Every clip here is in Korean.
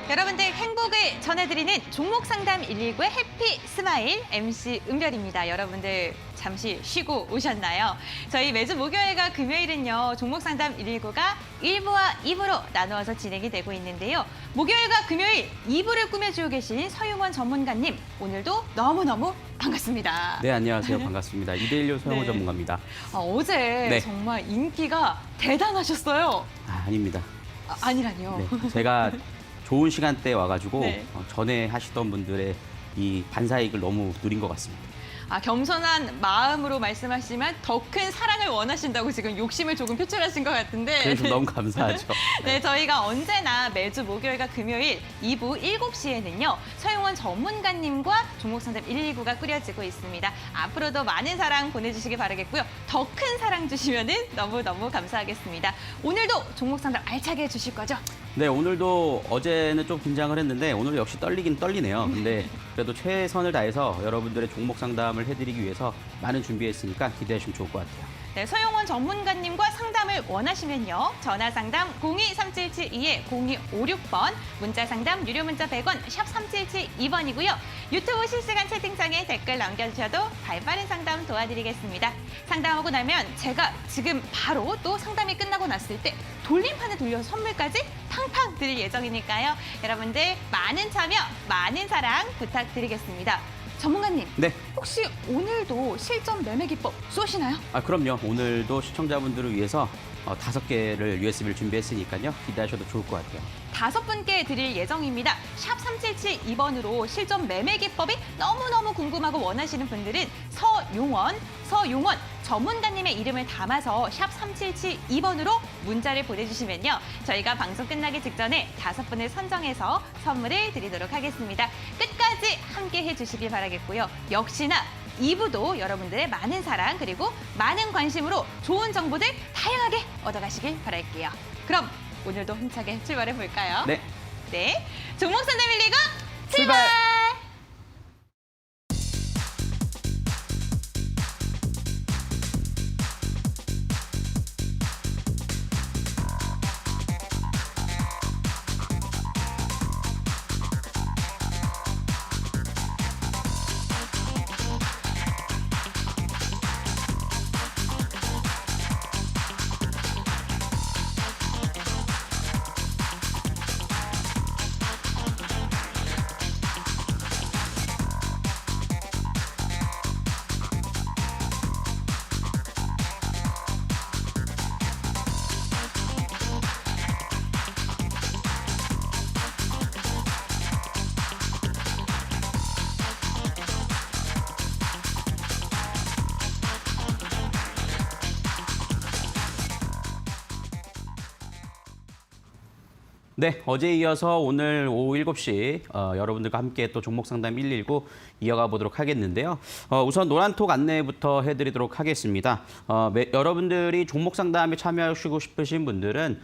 여러분들 행복을 전해드리는 종목 상담 119의 해피 스마일 MC 은별입니다. 여러분들 잠시 쉬고 오셨나요? 저희 매주 목요일과 금요일은요. 종목 상담 119가 1부와 2부로 나누어서 진행이 되고 있는데요. 목요일과 금요일 2부를 꾸며주고 계신 서용원 전문가님, 오늘도 너무너무 반갑습니다. 네, 안녕하세요. 반갑습니다. 이데일리 서영호 네. 전문가입니다. 어제 네. 정말 인기가 대단하셨어요. 아닙니다. 아니라니요. 네, 제가 좋은 시간대에 와가지고 네. 전에 하시던 분들의 이 반사이익을 너무 누린 것 같습니다. 겸손한 마음으로 말씀하시지만 더 큰 사랑을 원하신다고 지금 욕심을 조금 표출하신 것 같은데. 그래서 너무 감사하죠. 네, 저희가 언제나 매주 목요일과 금요일 2부 7시에는요. 서용원 전문가님과 종목상담 119가 꾸려지고 있습니다. 앞으로도 많은 사랑 보내주시기 바라겠고요. 더 큰 사랑 주시면 너무너무 감사하겠습니다. 오늘도 종목상담 알차게 해주실 거죠? 네, 오늘도 어제는 좀 긴장을 했는데 오늘 역시 떨리긴 떨리네요. 근데 그래도 최선을 다해서 여러분들의 종목 상담을 해드리기 위해서 많은 준비했으니까 기대하시면 좋을 것 같아요. 네, 서용원 전문가님과 상담을 원하시면요. 전화 상담 02-3772-0256번, 문자 상담 유료 문자 100원, 샵 3772번이고요. 유튜브 실시간 채팅창에 댓글 남겨주셔도 발빠른 상담 도와드리겠습니다. 상담하고 나면 제가 지금 바로 또 상담이 끝나고 났을 때 돌림판에 돌려서 선물까지 팡팡 드릴 예정이니까요. 여러분들 많은 참여, 많은 사랑 부탁드리겠습니다. 전문가님, 네. 혹시 오늘도 실전 매매 기법 쏘시나요? 그럼요. 오늘도 시청자분들을 위해서 5개를 USB를 준비했으니까요. 기대하셔도 좋을 것 같아요. 5분께 드릴 예정입니다. 샵 3772번으로 실전 매매 기법이 너무너무 궁금하고 원하시는 분들은 서용원 전문가님의 이름을 담아서 샵 3772번으로 문자를 보내주시면요. 저희가 방송 끝나기 직전에 5분을 선정해서 선물을 드리도록 하겠습니다. 끝까지 함께 해주시길 바라겠고요. 역시나 2부도 여러분들의 많은 사랑 그리고 많은 관심으로 좋은 정보들 다양하게 얻어가시길 바랄게요. 그럼 오늘도 힘차게 출발해 볼까요? 네. 네, 종목 상담 119 출발! 출발! 네, 어제에 이어서 오늘 오후 7시 여러분들과 함께 또 종목 상담 119 이어가 보도록 하겠는데요. 우선 노란톡 안내부터 해드리도록 하겠습니다. 여러분들이 종목 상담에 참여하시고 싶으신 분들은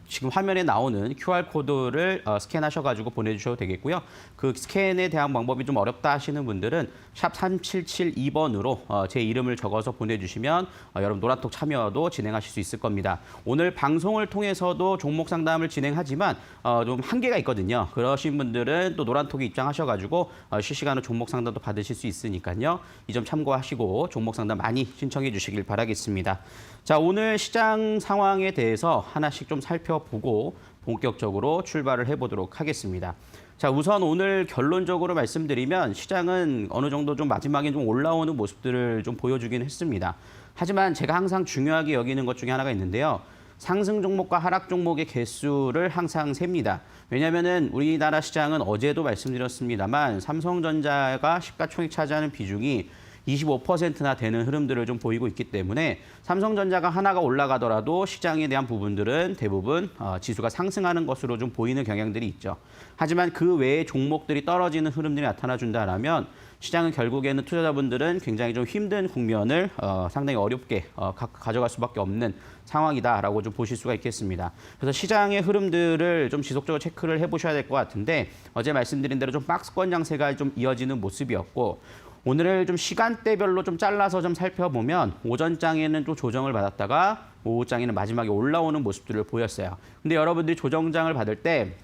지금 화면에 나오는 QR코드를 스캔하셔가지고 보내주셔도 되겠고요. 그 스캔에 대한 방법이 좀 어렵다 하시는 분들은 샵 3772번으로 제 이름을 적어서 보내주시면 여러분 노란톡 참여도 진행하실 수 있을 겁니다. 오늘 방송을 통해서도 종목 상담을 진행하지만 좀 한계가 있거든요. 그러신 분들은 또 노란톡에 입장하셔가지고 실시간으로 종목 상담도 받으실 수 있으니까요. 이 점 참고하시고 종목 상담 많이 신청해 주시길 바라겠습니다. 자, 오늘 시장 상황에 대해서 하나씩 좀 살펴보고 본격적으로 출발을 해보도록 하겠습니다. 자, 우선 오늘 결론적으로 말씀드리면 시장은 어느 정도 좀 마지막에 좀 올라오는 모습들을 좀 보여주긴 했습니다. 하지만 제가 항상 중요하게 여기는 것 중에 하나가 있는데요. 상승 종목과 하락 종목의 개수를 항상 셉니다. 왜냐하면 우리나라 시장은 어제도 말씀드렸습니다만 삼성전자가 시가총액 차지하는 비중이 25%나 되는 흐름들을 좀 보이고 있기 때문에 삼성전자가 하나가 올라가더라도 시장에 대한 부분들은 대부분 지수가 상승하는 것으로 좀 보이는 경향들이 있죠. 하지만 그 외의 종목들이 떨어지는 흐름들이 나타나준다면 시장은 결국에는 투자자분들은 굉장히 좀 힘든 국면을 상당히 어렵게 가져갈 수밖에 없는 상황이다라고 좀 보실 수가 있겠습니다. 그래서 시장의 흐름들을 좀 지속적으로 체크를 해보셔야 될 것 같은데 어제 말씀드린 대로 좀 박스권 장세가 좀 이어지는 모습이었고 오늘을 좀 시간대별로 좀 잘라서 좀 살펴보면 오전장에는 또 조정을 받았다가 오후장에는 마지막에 올라오는 모습들을 보였어요. 근데 여러분들이 조정장을 받을 때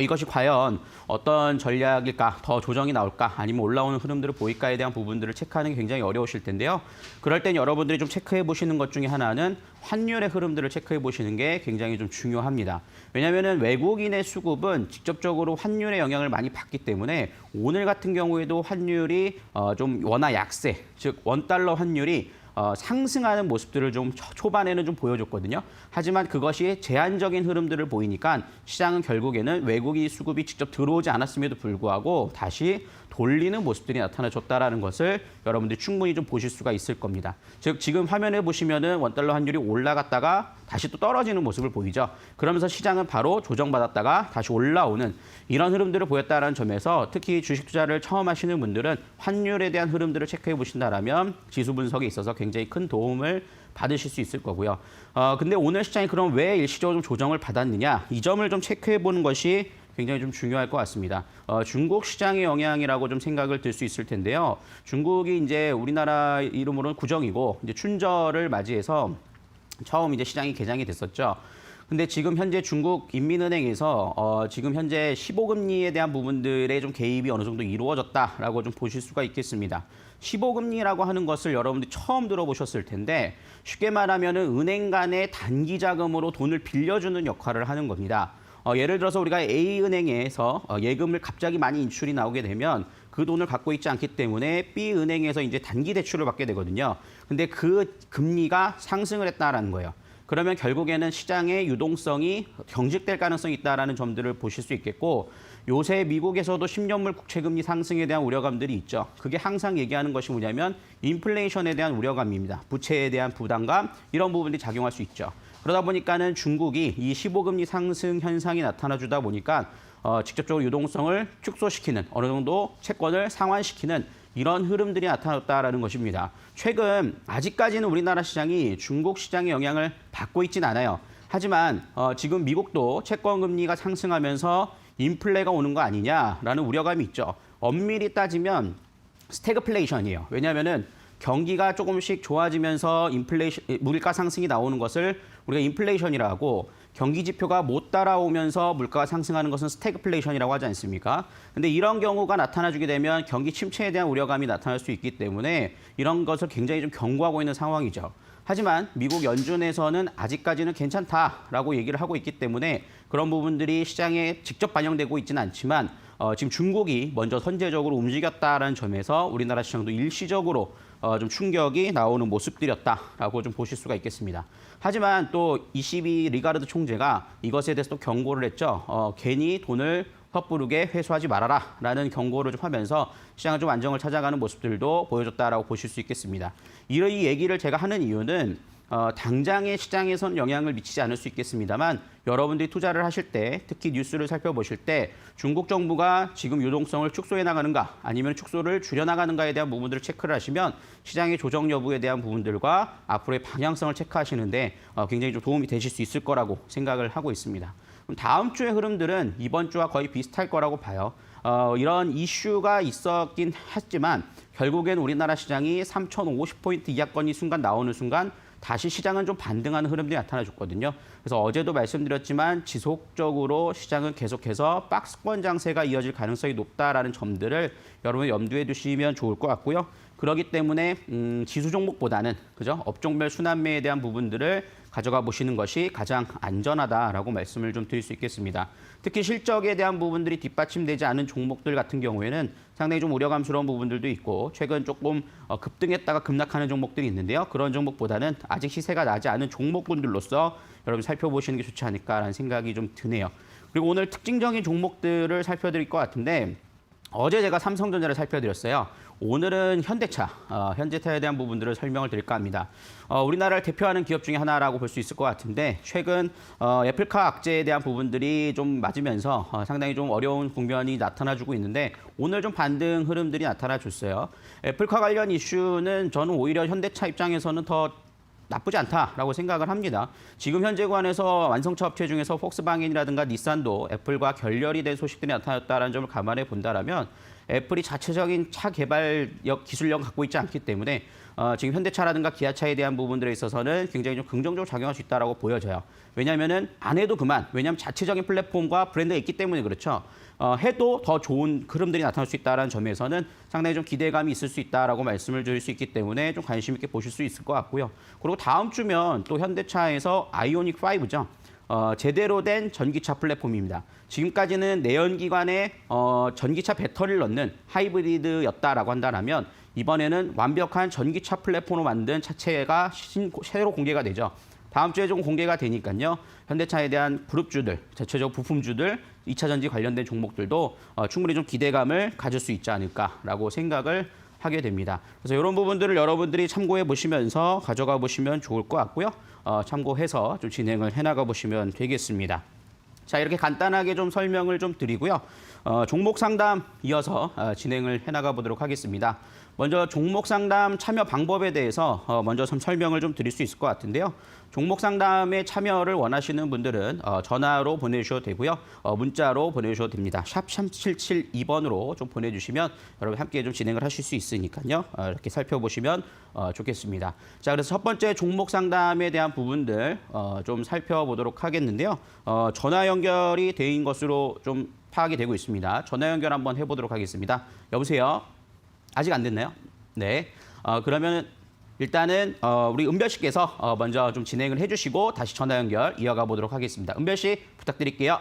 이것이 과연 어떤 전략일까, 더 조정이 나올까, 아니면 올라오는 흐름들을 보일까에 대한 부분들을 체크하는 게 굉장히 어려우실 텐데요. 그럴 땐 여러분들이 좀 체크해 보시는 것 중에 하나는 환율의 흐름들을 체크해 보시는 게 굉장히 좀 중요합니다. 왜냐하면 외국인의 수급은 직접적으로 환율의 영향을 많이 받기 때문에 오늘 같은 경우에도 환율이 좀 원화 약세, 즉 원달러 환율이 상승하는 모습들을 좀 초반에는 좀 보여줬거든요. 하지만 그것이 제한적인 흐름들을 보이니까 시장은 결국에는 외국인 수급이 직접 들어오지 않았음에도 불구하고 다시 돌리는 모습들이 나타나줬다라는 것을 여러분들이 충분히 좀 보실 수가 있을 겁니다. 즉 지금 화면에 보시면은 원달러 환율이 올라갔다가 다시 또 떨어지는 모습을 보이죠. 그러면서 시장은 바로 조정받았다가 다시 올라오는 이런 흐름들을 보였다는 점에서 특히 주식 투자를 처음 하시는 분들은 환율에 대한 흐름들을 체크해 보신다라면 지수 분석에 있어서 굉장히 큰 도움을 받으실 수 있을 거고요. 근데 오늘 시장이 그럼 왜 일시적으로 좀 조정을 받았느냐, 이 점을 좀 체크해 보는 것이 굉장히 좀 중요할 것 같습니다. 중국 시장의 영향이라고 좀 생각을 들 수 있을 텐데요. 중국이 이제 우리나라 이름으로는 구정이고 이제 춘절을 맞이해서 처음 이제 시장이 개장이 됐었죠. 근데 지금 현재 중국 인민은행에서 지금 현재 15금리에 대한 부분들의 좀 개입이 어느 정도 이루어졌다라고 좀 보실 수가 있겠습니다. 15금리라고 하는 것을 여러분들이 처음 들어보셨을 텐데 쉽게 말하면은 은행 간의 단기 자금으로 돈을 빌려주는 역할을 하는 겁니다. 예를 들어서 우리가 A은행에서 예금을 갑자기 많이 인출이 나오게 되면 그 돈을 갖고 있지 않기 때문에 B은행에서 이제 단기 대출을 받게 되거든요. 근데 그 금리가 상승을 했다라는 거예요. 그러면 결국에는 시장의 유동성이 경직될 가능성이 있다라는 점들을 보실 수 있겠고, 요새 미국에서도 10년물 국채금리 상승에 대한 우려감들이 있죠. 그게 항상 얘기하는 것이 뭐냐면 인플레이션에 대한 우려감입니다. 부채에 대한 부담감, 이런 부분들이 작용할 수 있죠. 그러다 보니까는 중국이 이 15금리 상승 현상이 나타나주다 보니까 직접적으로 유동성을 축소시키는, 어느 정도 채권을 상환시키는 이런 흐름들이 나타났다라는 것입니다. 최근 아직까지는 우리나라 시장이 중국 시장의 영향을 받고 있진 않아요. 하지만 지금 미국도 채권 금리가 상승하면서 인플레가 오는 거 아니냐라는 우려감이 있죠. 엄밀히 따지면 스태그플레이션이에요. 왜냐하면은 경기가 조금씩 좋아지면서 물가 상승이 나오는 것을 우리가 인플레이션이라고 하고, 경기 지표가 못 따라오면서 물가가 상승하는 것은 스태그플레이션이라고 하지 않습니까? 근데 이런 경우가 나타나주게 되면 경기 침체에 대한 우려감이 나타날 수 있기 때문에 이런 것을 굉장히 좀 경고하고 있는 상황이죠. 하지만 미국 연준에서는 아직까지는 괜찮다라고 얘기를 하고 있기 때문에 그런 부분들이 시장에 직접 반영되고 있지는 않지만 지금 중국이 먼저 선제적으로 움직였다는 점에서 우리나라 시장도 일시적으로 좀 충격이 나오는 모습들이었다라고 좀 보실 수가 있겠습니다. 하지만 또 22 리가르드 총재가 이것에 대해서 또 경고를 했죠. 괜히 돈을 섣부르게 회수하지 말아라라는 경고를 좀 하면서 시장을 좀 안정을 찾아가는 모습들도 보여줬다라고 보실 수 있겠습니다. 이 얘기를 제가 하는 이유는 당장의 시장에선 영향을 미치지 않을 수 있겠습니다만 여러분들이 투자를 하실 때, 특히 뉴스를 살펴보실 때 중국 정부가 지금 유동성을 축소해 나가는가 아니면 축소를 줄여 나가는가에 대한 부분들을 체크를 하시면 시장의 조정 여부에 대한 부분들과 앞으로의 방향성을 체크하시는데 굉장히 좀 도움이 되실 수 있을 거라고 생각을 하고 있습니다. 그럼 다음 주의 흐름들은 이번 주와 거의 비슷할 거라고 봐요. 이런 이슈가 있었긴 했지만 결국엔 우리나라 시장이 3,050포인트 이하권이 순간 나오는 순간 다시 시장은 좀 반등하는 흐름들이 나타나줬거든요. 그래서 어제도 말씀드렸지만 지속적으로 시장은 계속해서 박스권 장세가 이어질 가능성이 높다라는 점들을 여러분 염두에 두시면 좋을 것 같고요. 그렇기 때문에 지수 종목보다는 그죠? 업종별 순환매에 대한 부분들을 가져가 보시는 것이 가장 안전하다라고 말씀을 좀 드릴 수 있겠습니다. 특히 실적에 대한 부분들이 뒷받침되지 않은 종목들 같은 경우에는 상당히 좀 우려감스러운 부분들도 있고 최근 조금 급등했다가 급락하는 종목들이 있는데요. 그런 종목보다는 아직 시세가 나지 않은 종목군들로서 여러분 살펴보시는 게 좋지 않을까라는 생각이 좀 드네요. 그리고 오늘 특징적인 종목들을 살펴드릴 것 같은데 어제 제가 삼성전자를 살펴드렸어요. 오늘은 현대차, 현대차에 대한 부분들을 설명을 드릴까 합니다. 우리나라를 대표하는 기업 중에 하나라고 볼 수 있을 것 같은데 최근 애플카 악재에 대한 부분들이 좀 맞으면서 상당히 좀 어려운 국면이 나타나주고 있는데 오늘 좀 반등 흐름들이 나타나줬어요. 애플카 관련 이슈는 저는 오히려 현대차 입장에서는 더 나쁘지 않다라고 생각을 합니다. 지금 현재 관해서 완성차 업체 중에서 폭스바겐이라든가 닛산도 애플과 결렬이 된 소식들이 나타났다는 점을 감안해 본다라면 애플이 자체적인 차 개발력, 기술력을 갖고 있지 않기 때문에 지금 현대차라든가 기아차에 대한 부분들에 있어서는 굉장히 좀 긍정적으로 작용할 수 있다고 보여져요. 왜냐하면은 안 해도 그만. 왜냐하면 자체적인 플랫폼과 브랜드가 있기 때문에 그렇죠. 해도 더 좋은 흐름들이 나타날 수 있다는 점에서는 상당히 좀 기대감이 있을 수 있다라고 말씀을 드릴 수 있기 때문에 좀 관심 있게 보실 수 있을 것 같고요. 그리고 다음 주면 또 현대차에서 아이오닉 5죠. 제대로 된 전기차 플랫폼입니다. 지금까지는 내연기관에 전기차 배터리를 넣는 하이브리드였다라고 한다면 이번에는 완벽한 전기차 플랫폼으로 만든 차체가 새로 공개가 되죠. 다음 주에 좀 공개가 되니까요. 현대차에 대한 그룹주들, 자체적 부품주들, 2차 전지 관련된 종목들도 충분히 좀 기대감을 가질 수 있지 않을까라고 생각을 하게 됩니다. 그래서 이런 부분들을 여러분들이 참고해 보시면서 가져가 보시면 좋을 것 같고요. 참고해서 좀 진행을 해나가 보시면 되겠습니다. 자, 이렇게 간단하게 좀 설명을 좀 드리고요. 종목 상담 이어서 진행을 해나가 보도록 하겠습니다. 먼저 종목 상담 참여 방법에 대해서 먼저 좀 설명을 좀 드릴 수 있을 것 같은데요. 종목 상담에 참여를 원하시는 분들은 전화로 보내주셔도 되고요. 문자로 보내주셔도 됩니다. 샵 3772번으로 좀 보내주시면 여러분 함께 좀 진행을 하실 수 있으니까요. 이렇게 살펴보시면 좋겠습니다. 자, 그래서 첫 번째 종목 상담에 대한 부분들 좀 살펴보도록 하겠는데요. 전화 연결이 된 것으로 좀 파악이 되고 있습니다. 전화 연결 한번 해보도록 하겠습니다. 여보세요? 아직 안 됐나요? 네. 그러면 일단은 우리 은별 씨께서 먼저 좀 진행을 해주시고 다시 전화 연결 이어가 보도록 하겠습니다. 은별 씨 부탁드릴게요.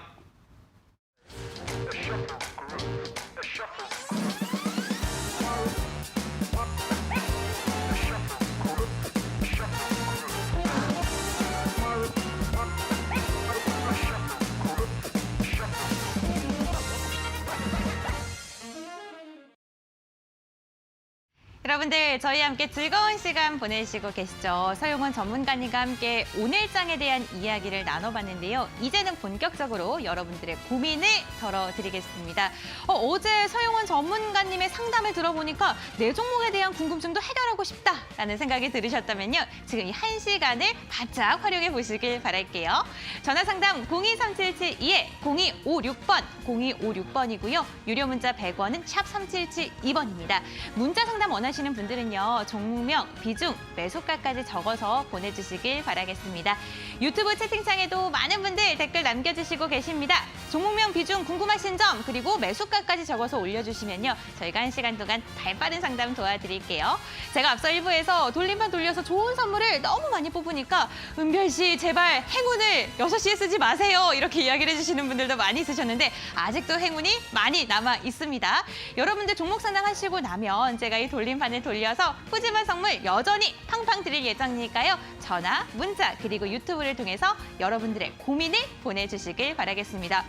여러분들 저희와 함께 즐거운 시간 보내시고 계시죠. 서용원 전문가님과 함께 오늘장에 대한 이야기를 나눠봤는데요. 이제는 본격적으로 여러분들의 고민을 덜어드리겠습니다. 어제 서용원 전문가님의 상담을 들어보니까 내 종목에 대한 궁금증도 해결하고 싶다라는 생각이 들으셨다면요. 지금 이 1시간을 바짝 활용해 보시길 바랄게요. 전화상담 023772-0256번, 0256번이고요. 유료 문자 100원은 샵 3772번입니다. 문자 상담 원하시는 분들은요. 종목명, 비중, 매수가까지 적어서 보내주시길 바라겠습니다. 유튜브 채팅창에도 많은 분들 댓글 남겨주시고 계십니다. 종목명, 비중 궁금하신 점 그리고 매수가까지 적어서 올려주시면요. 저희가 1시간 동안 발빠른 상담 도와드릴게요. 제가 앞서 1부에서 돌림판 돌려서 좋은 선물을 너무 많이 뽑으니까 은별 씨 제발 행운을 6시에 쓰지 마세요. 이렇게 이야기를 해주시는 분들도 많이 있으셨는데 아직도 행운이 많이 남아 있습니다. 여러분들 종목 상담하시고 나면 제가 이 돌림판을 돌려서 푸짐한 선물 여전히 팡팡 드릴 예정이니까요. 전화, 문자 그리고 유튜브를 통해서 여러분들의 고민을 보내주시길 바라겠습니다.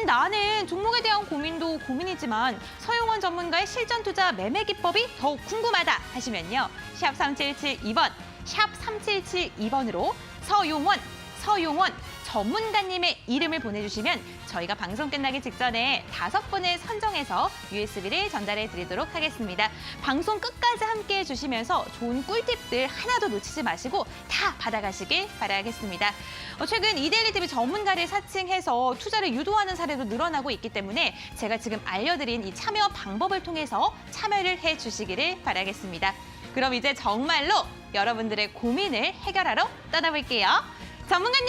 나는 종목에 대한 고민도 고민이지만 서용원 전문가의 실전 투자 매매 기법이 더욱 궁금하다 하시면요. 샵 3772번, 샵 3772번으로 서용원 전문가님의 이름을 보내주시면 저희가 방송 끝나기 직전에 5분을 선정해서 USB를 전달해 드리도록 하겠습니다. 방송 끝까지 함께해 주시면서 좋은 꿀팁들 하나도 놓치지 마시고 다 받아가시길 바라겠습니다. 최근 이데일리TV 전문가를 사칭해서 투자를 유도하는 사례도 늘어나고 있기 때문에 제가 지금 알려드린 이 참여 방법을 통해서 참여를 해 주시기를 바라겠습니다. 그럼 이제 정말로 여러분들의 고민을 해결하러 떠나볼게요. 전문가님!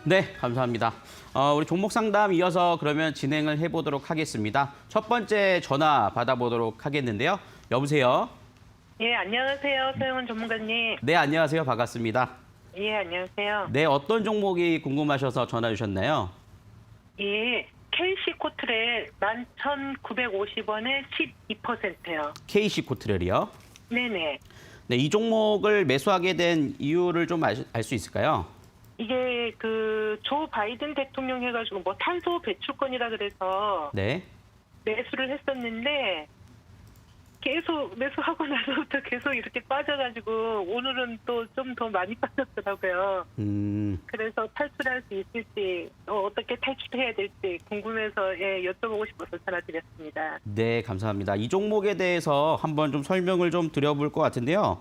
네, 감사합니다. 우리 종목 상담 이어서 그러면 진행을 해보도록 하겠습니다. 첫 번째 전화 받아보도록 하겠는데요. 여보세요? 예, 안녕하세요. 서영원 전문가님. 네, 안녕하세요. 반갑습니다. 예, 안녕하세요. 네, 어떤 종목이 궁금하셔서 전화 주셨나요? 예, KC 코트렐 11,950원에 12%요. KC 코트렐이요? 네네. 네, 이 종목을 매수하게 된 이유를 좀 알 수 있을까요? 이게 조 바이든 대통령 해가지고 뭐 탄소 배출권이라 그래서 네. 매수를 했었는데 계속 매수하고 나서부터 계속 이렇게 빠져가지고 오늘은 또 좀 더 많이 빠졌더라고요. 그래서 탈출할 수 있을지 어떻게 탈출해야 될지 궁금해서 여쭤보고 싶어서 전화드렸습니다. 네, 감사합니다. 이 종목에 대해서 한번 좀 설명을 좀 드려볼 것 같은데요.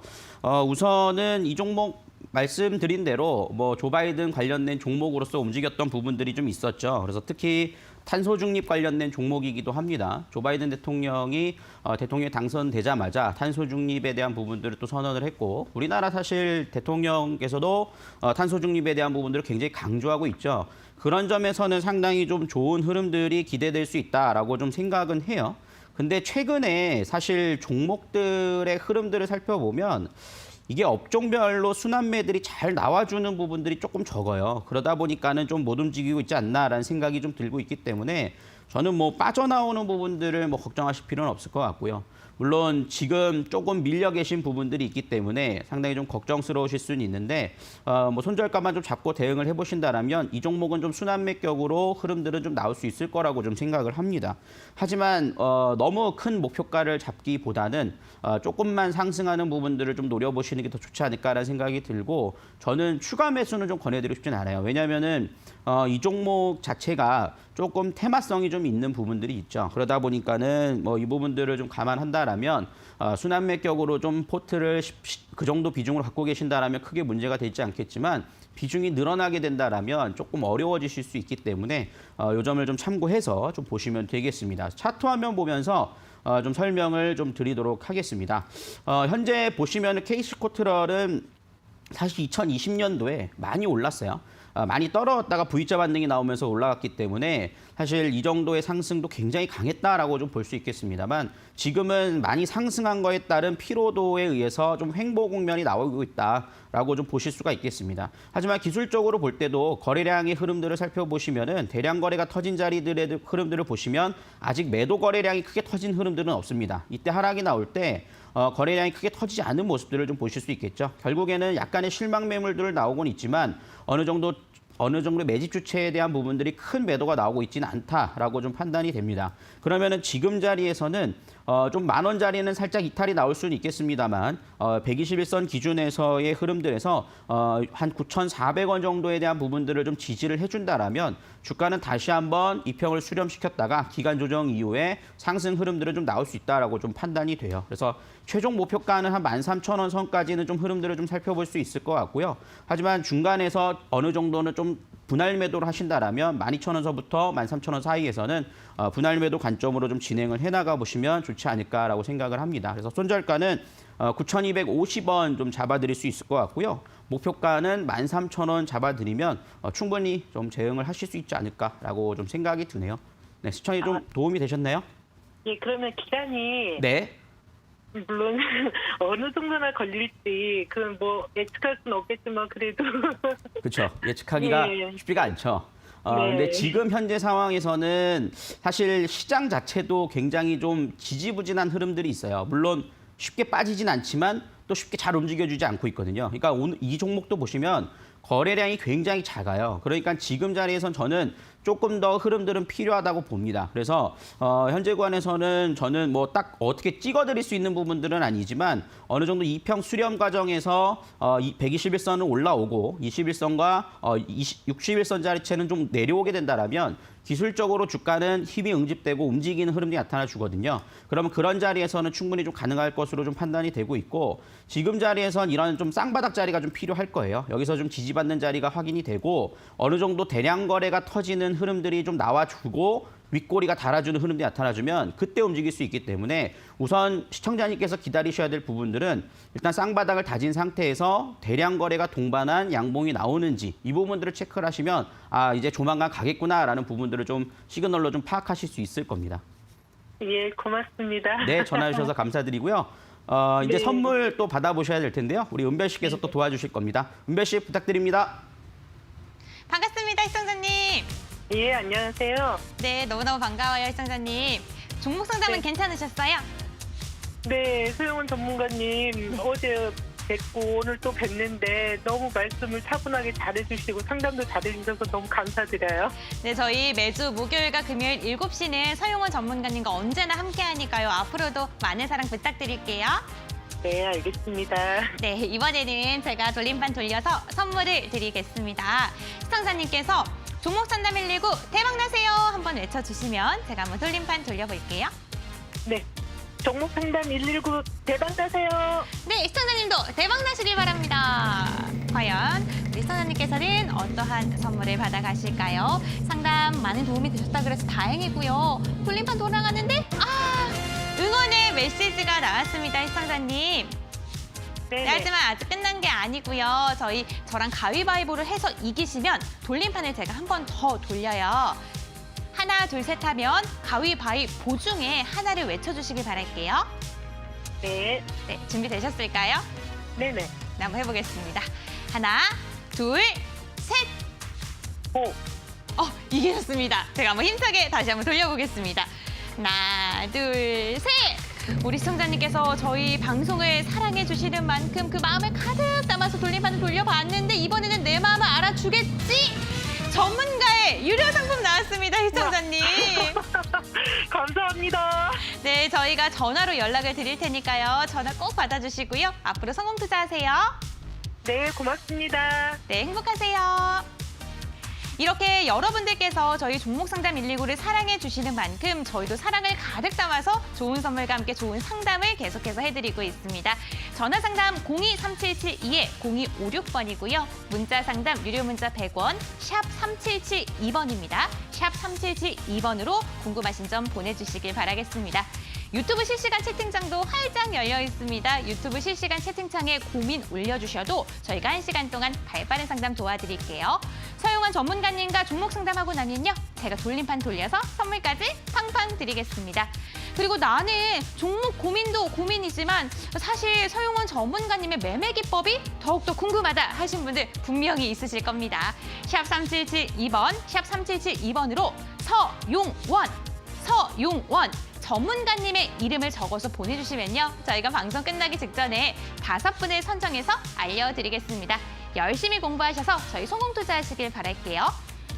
우선은 이 종목 말씀드린 대로 뭐 조 바이든 관련된 종목으로서 움직였던 부분들이 좀 있었죠. 그래서 특히 탄소 중립 관련된 종목이기도 합니다. 조 바이든 대통령이 대통령에 당선되자마자 탄소 중립에 대한 부분들을 또 선언을 했고, 우리나라 사실 대통령께서도 탄소 중립에 대한 부분들을 굉장히 강조하고 있죠. 그런 점에서는 상당히 좀 좋은 흐름들이 기대될 수 있다라고 좀 생각은 해요. 근데 최근에 사실 종목들의 흐름들을 살펴보면 이게 업종별로 순환매들이 잘 나와주는 부분들이 조금 적어요. 그러다 보니까는 좀 못 움직이고 있지 않나라는 생각이 좀 들고 있기 때문에 저는 뭐 빠져나오는 부분들을 뭐 걱정하실 필요는 없을 것 같고요. 물론 지금 조금 밀려 계신 부분들이 있기 때문에 상당히 좀 걱정스러우실 수는 있는데 뭐 손절가만 좀 잡고 대응을 해보신다라면 이 종목은 좀 순환매격으로 흐름들은 좀 나올 수 있을 거라고 좀 생각을 합니다. 하지만 너무 큰 목표가를 잡기보다는 조금만 상승하는 부분들을 좀 노려보시는 게 더 좋지 않을까라는 생각이 들고, 저는 추가 매수는 좀 권해드리고 싶진 않아요. 왜냐하면은 이 종목 자체가 조금 테마성이 좀 있는 부분들이 있죠. 그러다 보니까는 뭐 이 부분들을 좀 감안한다라면 순환매격으로 좀 포트를 그 정도 비중으로 갖고 계신다라면 크게 문제가 되지 않겠지만, 비중이 늘어나게 된다라면 조금 어려워지실 수 있기 때문에 이 점을 좀 참고해서 좀 보시면 되겠습니다. 차트 화면 보면서 좀 설명을 좀 드리도록 하겠습니다. 현재 보시면 케이스코트럴은 사실 2020년도에 많이 올랐어요. 많이 떨어졌다가 V자 반등이 나오면서 올라갔기 때문에 사실 이 정도의 상승도 굉장히 강했다라고 좀 볼 수 있겠습니다만, 지금은 많이 상승한 거에 따른 피로도에 의해서 좀 횡보 국면이 나오고 있다라고 좀 보실 수가 있겠습니다. 하지만 기술적으로 볼 때도 거래량의 흐름들을 살펴보시면은 대량 거래가 터진 자리들의 흐름들을 보시면 아직 매도 거래량이 크게 터진 흐름들은 없습니다. 이때 하락이 나올 때 거래량이 크게 터지지 않은 모습들을 좀 보실 수 있겠죠. 결국에는 약간의 실망 매물들을 나오곤 있지만 어느 정도 매집 주체에 대한 부분들이 큰 매도가 나오고 있지는 않다라고 좀 판단이 됩니다. 그러면은 지금 자리에서는 좀 10,000원 자리는 살짝 이탈이 나올 수는 있겠습니다만 121선 기준에서의 흐름들에서 한 9,400원 정도에 대한 부분들을 좀 지지를 해준다라면 주가는 다시 한번 이평을 수렴시켰다가 기간 조정 이후에 상승 흐름들은 좀 나올 수 있다라고 좀 판단이 돼요. 그래서 최종 목표가는 한 13,000원 선까지는 좀 흐름들을 좀 살펴볼 수 있을 것 같고요. 하지만 중간에서 어느 정도는 좀 분할 매도를 하신다라면 12,000원서부터 13,000원 사이에서는 분할 매도 관점으로 좀 진행을 해나가 보시면 좋지 않을까라고 생각을 합니다. 그래서 손절가는 9,250원 좀 잡아드릴 수 있을 것 같고요. 목표가는 13,000원 잡아드리면 충분히 좀 대응을 하실 수 있지 않을까라고 좀 생각이 드네요. 네, 시청이 좀 도움이 되셨나요? 예, 그러면 기간이 네. 물론 어느 정도나 걸릴지 그건 뭐 예측할 수는 없겠지만 그래도 그렇죠. 예측하기가 예. 쉽지가 않죠. 네. 근데 지금 현재 상황에서는 사실 시장 자체도 굉장히 좀 지지부진한 흐름들이 있어요. 물론 쉽게 빠지진 않지만 또 쉽게 잘 움직여주지 않고 있거든요. 그러니까 오늘 이 종목도 보시면 거래량이 굉장히 작아요. 그러니까 지금 자리에선 저는 조금 더 흐름들은 필요하다고 봅니다. 그래서 현재 구간에서는 저는 뭐 딱 어떻게 찍어드릴 수 있는 부분들은 아니지만 어느 정도 이평 수렴 과정에서 121선은 올라오고 21선과 61선 자리체는 좀 내려오게 된다라면 기술적으로 주가는 힘이 응집되고 움직이는 흐름이 나타나 주거든요. 그러면 그런 자리에서는 충분히 좀 가능할 것으로 좀 판단이 되고 있고, 지금 자리에선 이런 좀 쌍바닥 자리가 좀 필요할 거예요. 여기서 좀 지지받는 자리가 확인이 되고 어느 정도 대량 거래가 터지는 흐름들이 좀 나와주고 윗꼬리가 달아주는 흐름이 나타나주면 그때 움직일 수 있기 때문에 우선 시청자님께서 기다리셔야 될 부분들은 일단 쌍바닥을 다진 상태에서 대량 거래가 동반한 양봉이 나오는지 이 부분들을 체크를 하시면 이제 조만간 가겠구나라는 부분들을 좀 시그널로 좀 파악하실 수 있을 겁니다. 예, 고맙습니다. 네, 전화 주셔서 감사드리고요. 이제 네. 선물 또 받아보셔야 될 텐데요. 우리 은별 씨께서 또 도와주실 겁니다. 은별 씨 부탁드립니다. 반갑습니다, 시청자님. 예, 안녕하세요. 네, 너무너무 반가워요, 시청자님. 종목 상담은 네. 괜찮으셨어요? 네, 소영원 전문가님 어제 뵙고 오늘 또 뵙는데 너무 말씀을 차분하게 잘해주시고 상담도 잘해주셔서 너무 감사드려요. 네, 저희 매주 목요일과 금요일 7시는 서용원 전문가님과 언제나 함께하니까요. 앞으로도 많은 사랑 부탁드릴게요. 네, 알겠습니다. 네, 이번에는 제가 돌림판 돌려서 선물을 드리겠습니다. 시청자님께서 종목 상담 119 대박나세요 한번 외쳐주시면 제가 한번 돌림판 돌려볼게요. 네, 종목 상담 119 대박 나세요. 네, 시청자님도 대박 나시길 바랍니다. 과연 우리 시청자님께서는 어떠한 선물을 받아가실까요? 상담 많은 도움이 되셨다 그래서 다행이고요. 돌림판 돌아가는데 응원의 메시지가 나왔습니다, 시청자님. 네, 하지만 아직 끝난 게 아니고요. 저랑 가위바위보를 해서 이기시면 돌림판을 제가 한 번 더 돌려요. 하나, 둘, 셋 하면 가위바위보 중에 하나를 외쳐주시길 바랄게요. 네. 네, 준비되셨을까요? 네네. 네, 한번 해보겠습니다. 하나, 둘, 셋. 오. 이기셨습니다. 제가 한번 힘차게 다시 한번 돌려보겠습니다. 하나, 둘, 셋. 우리 시청자님께서 저희 방송을 사랑해 주시는 만큼 그 마음을 가득 담아서 돌림판을 돌려봤는데 이번에는 내 마음을 알아주겠지? 전문가의 유료 상품 나왔습니다, 시청자님. 감사합니다. 네, 저희가 전화로 연락을 드릴 테니까요. 전화 꼭 받아주시고요. 앞으로 성공 투자하세요. 네, 고맙습니다. 네, 행복하세요. 이렇게 여러분들께서 저희 종목 상담 119를 사랑해 주시는 만큼 저희도 사랑을 가득 담아서 좋은 선물과 함께 좋은 상담을 계속해서 해드리고 있습니다. 전화 상담 023772-0256번이고요. 문자 상담 유료 문자 100원, 샵 3772번입니다. 샵 3772번으로 궁금하신 점 보내주시길 바라겠습니다. 유튜브 실시간 채팅창도 활짝 열려 있습니다. 유튜브 실시간 채팅창에 고민 올려주셔도 저희가 1시간 동안 발빠른 상담 도와드릴게요. 서용환 전문가님과 종목 상담하고 나면요. 제가 돌림판 돌려서 선물까지 팡팡 드리겠습니다. 그리고 나는 종목 고민도 고민이지만 사실 서용환 전문가님의 매매 기법이 더욱더 궁금하다 하신 분들 분명히 있으실 겁니다. 샵 3772번, 샵 3772번으로 서용원 전문가님의 이름을 적어서 보내주시면요. 저희가 방송 끝나기 직전에 5분을 선정해서 알려드리겠습니다. 열심히 공부하셔서 저희 성공 투자하시길 바랄게요.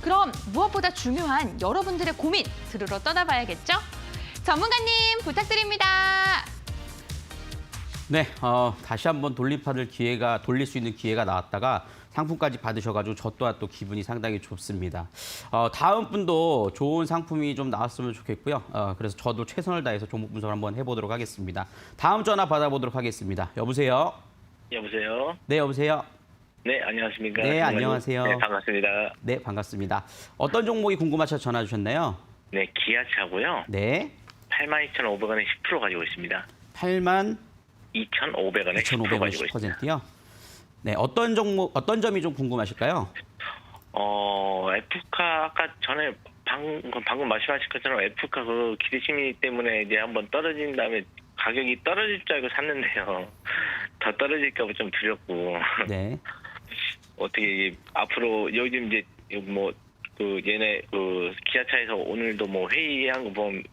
그럼 무엇보다 중요한 여러분들의 고민 들으러 떠나봐야겠죠? 전문가님 부탁드립니다. 네, 다시 한번 돌릴 수 있는 기회가 나왔다가 상품까지 받으셔가지고 저 또한 또 기분이 상당히 좋습니다. 다음 분도 좋은 상품이 좀 나왔으면 좋겠고요. 그래서 저도 최선을 다해서 종목 분석을 한번 해보도록 하겠습니다. 다음 전화 받아보도록 하겠습니다. 여보세요? 여보세요? 네, 여보세요? 네, 안녕하십니까? 네, 안녕하세요. 네, 반갑습니다. 네, 반갑습니다. 어떤 종목이 궁금하셔서 전화 주셨나요? 네, 기아차고요. 네. 82,500원에 10% 가지고 있습니다. 82,500원에 2,500원에 10% 가지고 있습니다. 10%요? 네, 어떤 점이 좀 궁금하실까요? 에프카 아까 전에 방금 말씀하신 것처럼 에프카 그 기대 심리 때문에 이제 한번 떨어진 다음에 가격이 떨어질 줄 알고 샀는데요. 더 떨어질까 봐 좀 두렵고. 네. 어떻게 앞으로 요즘 이제 얘네 기아차에서 오늘도 회의한 거 보면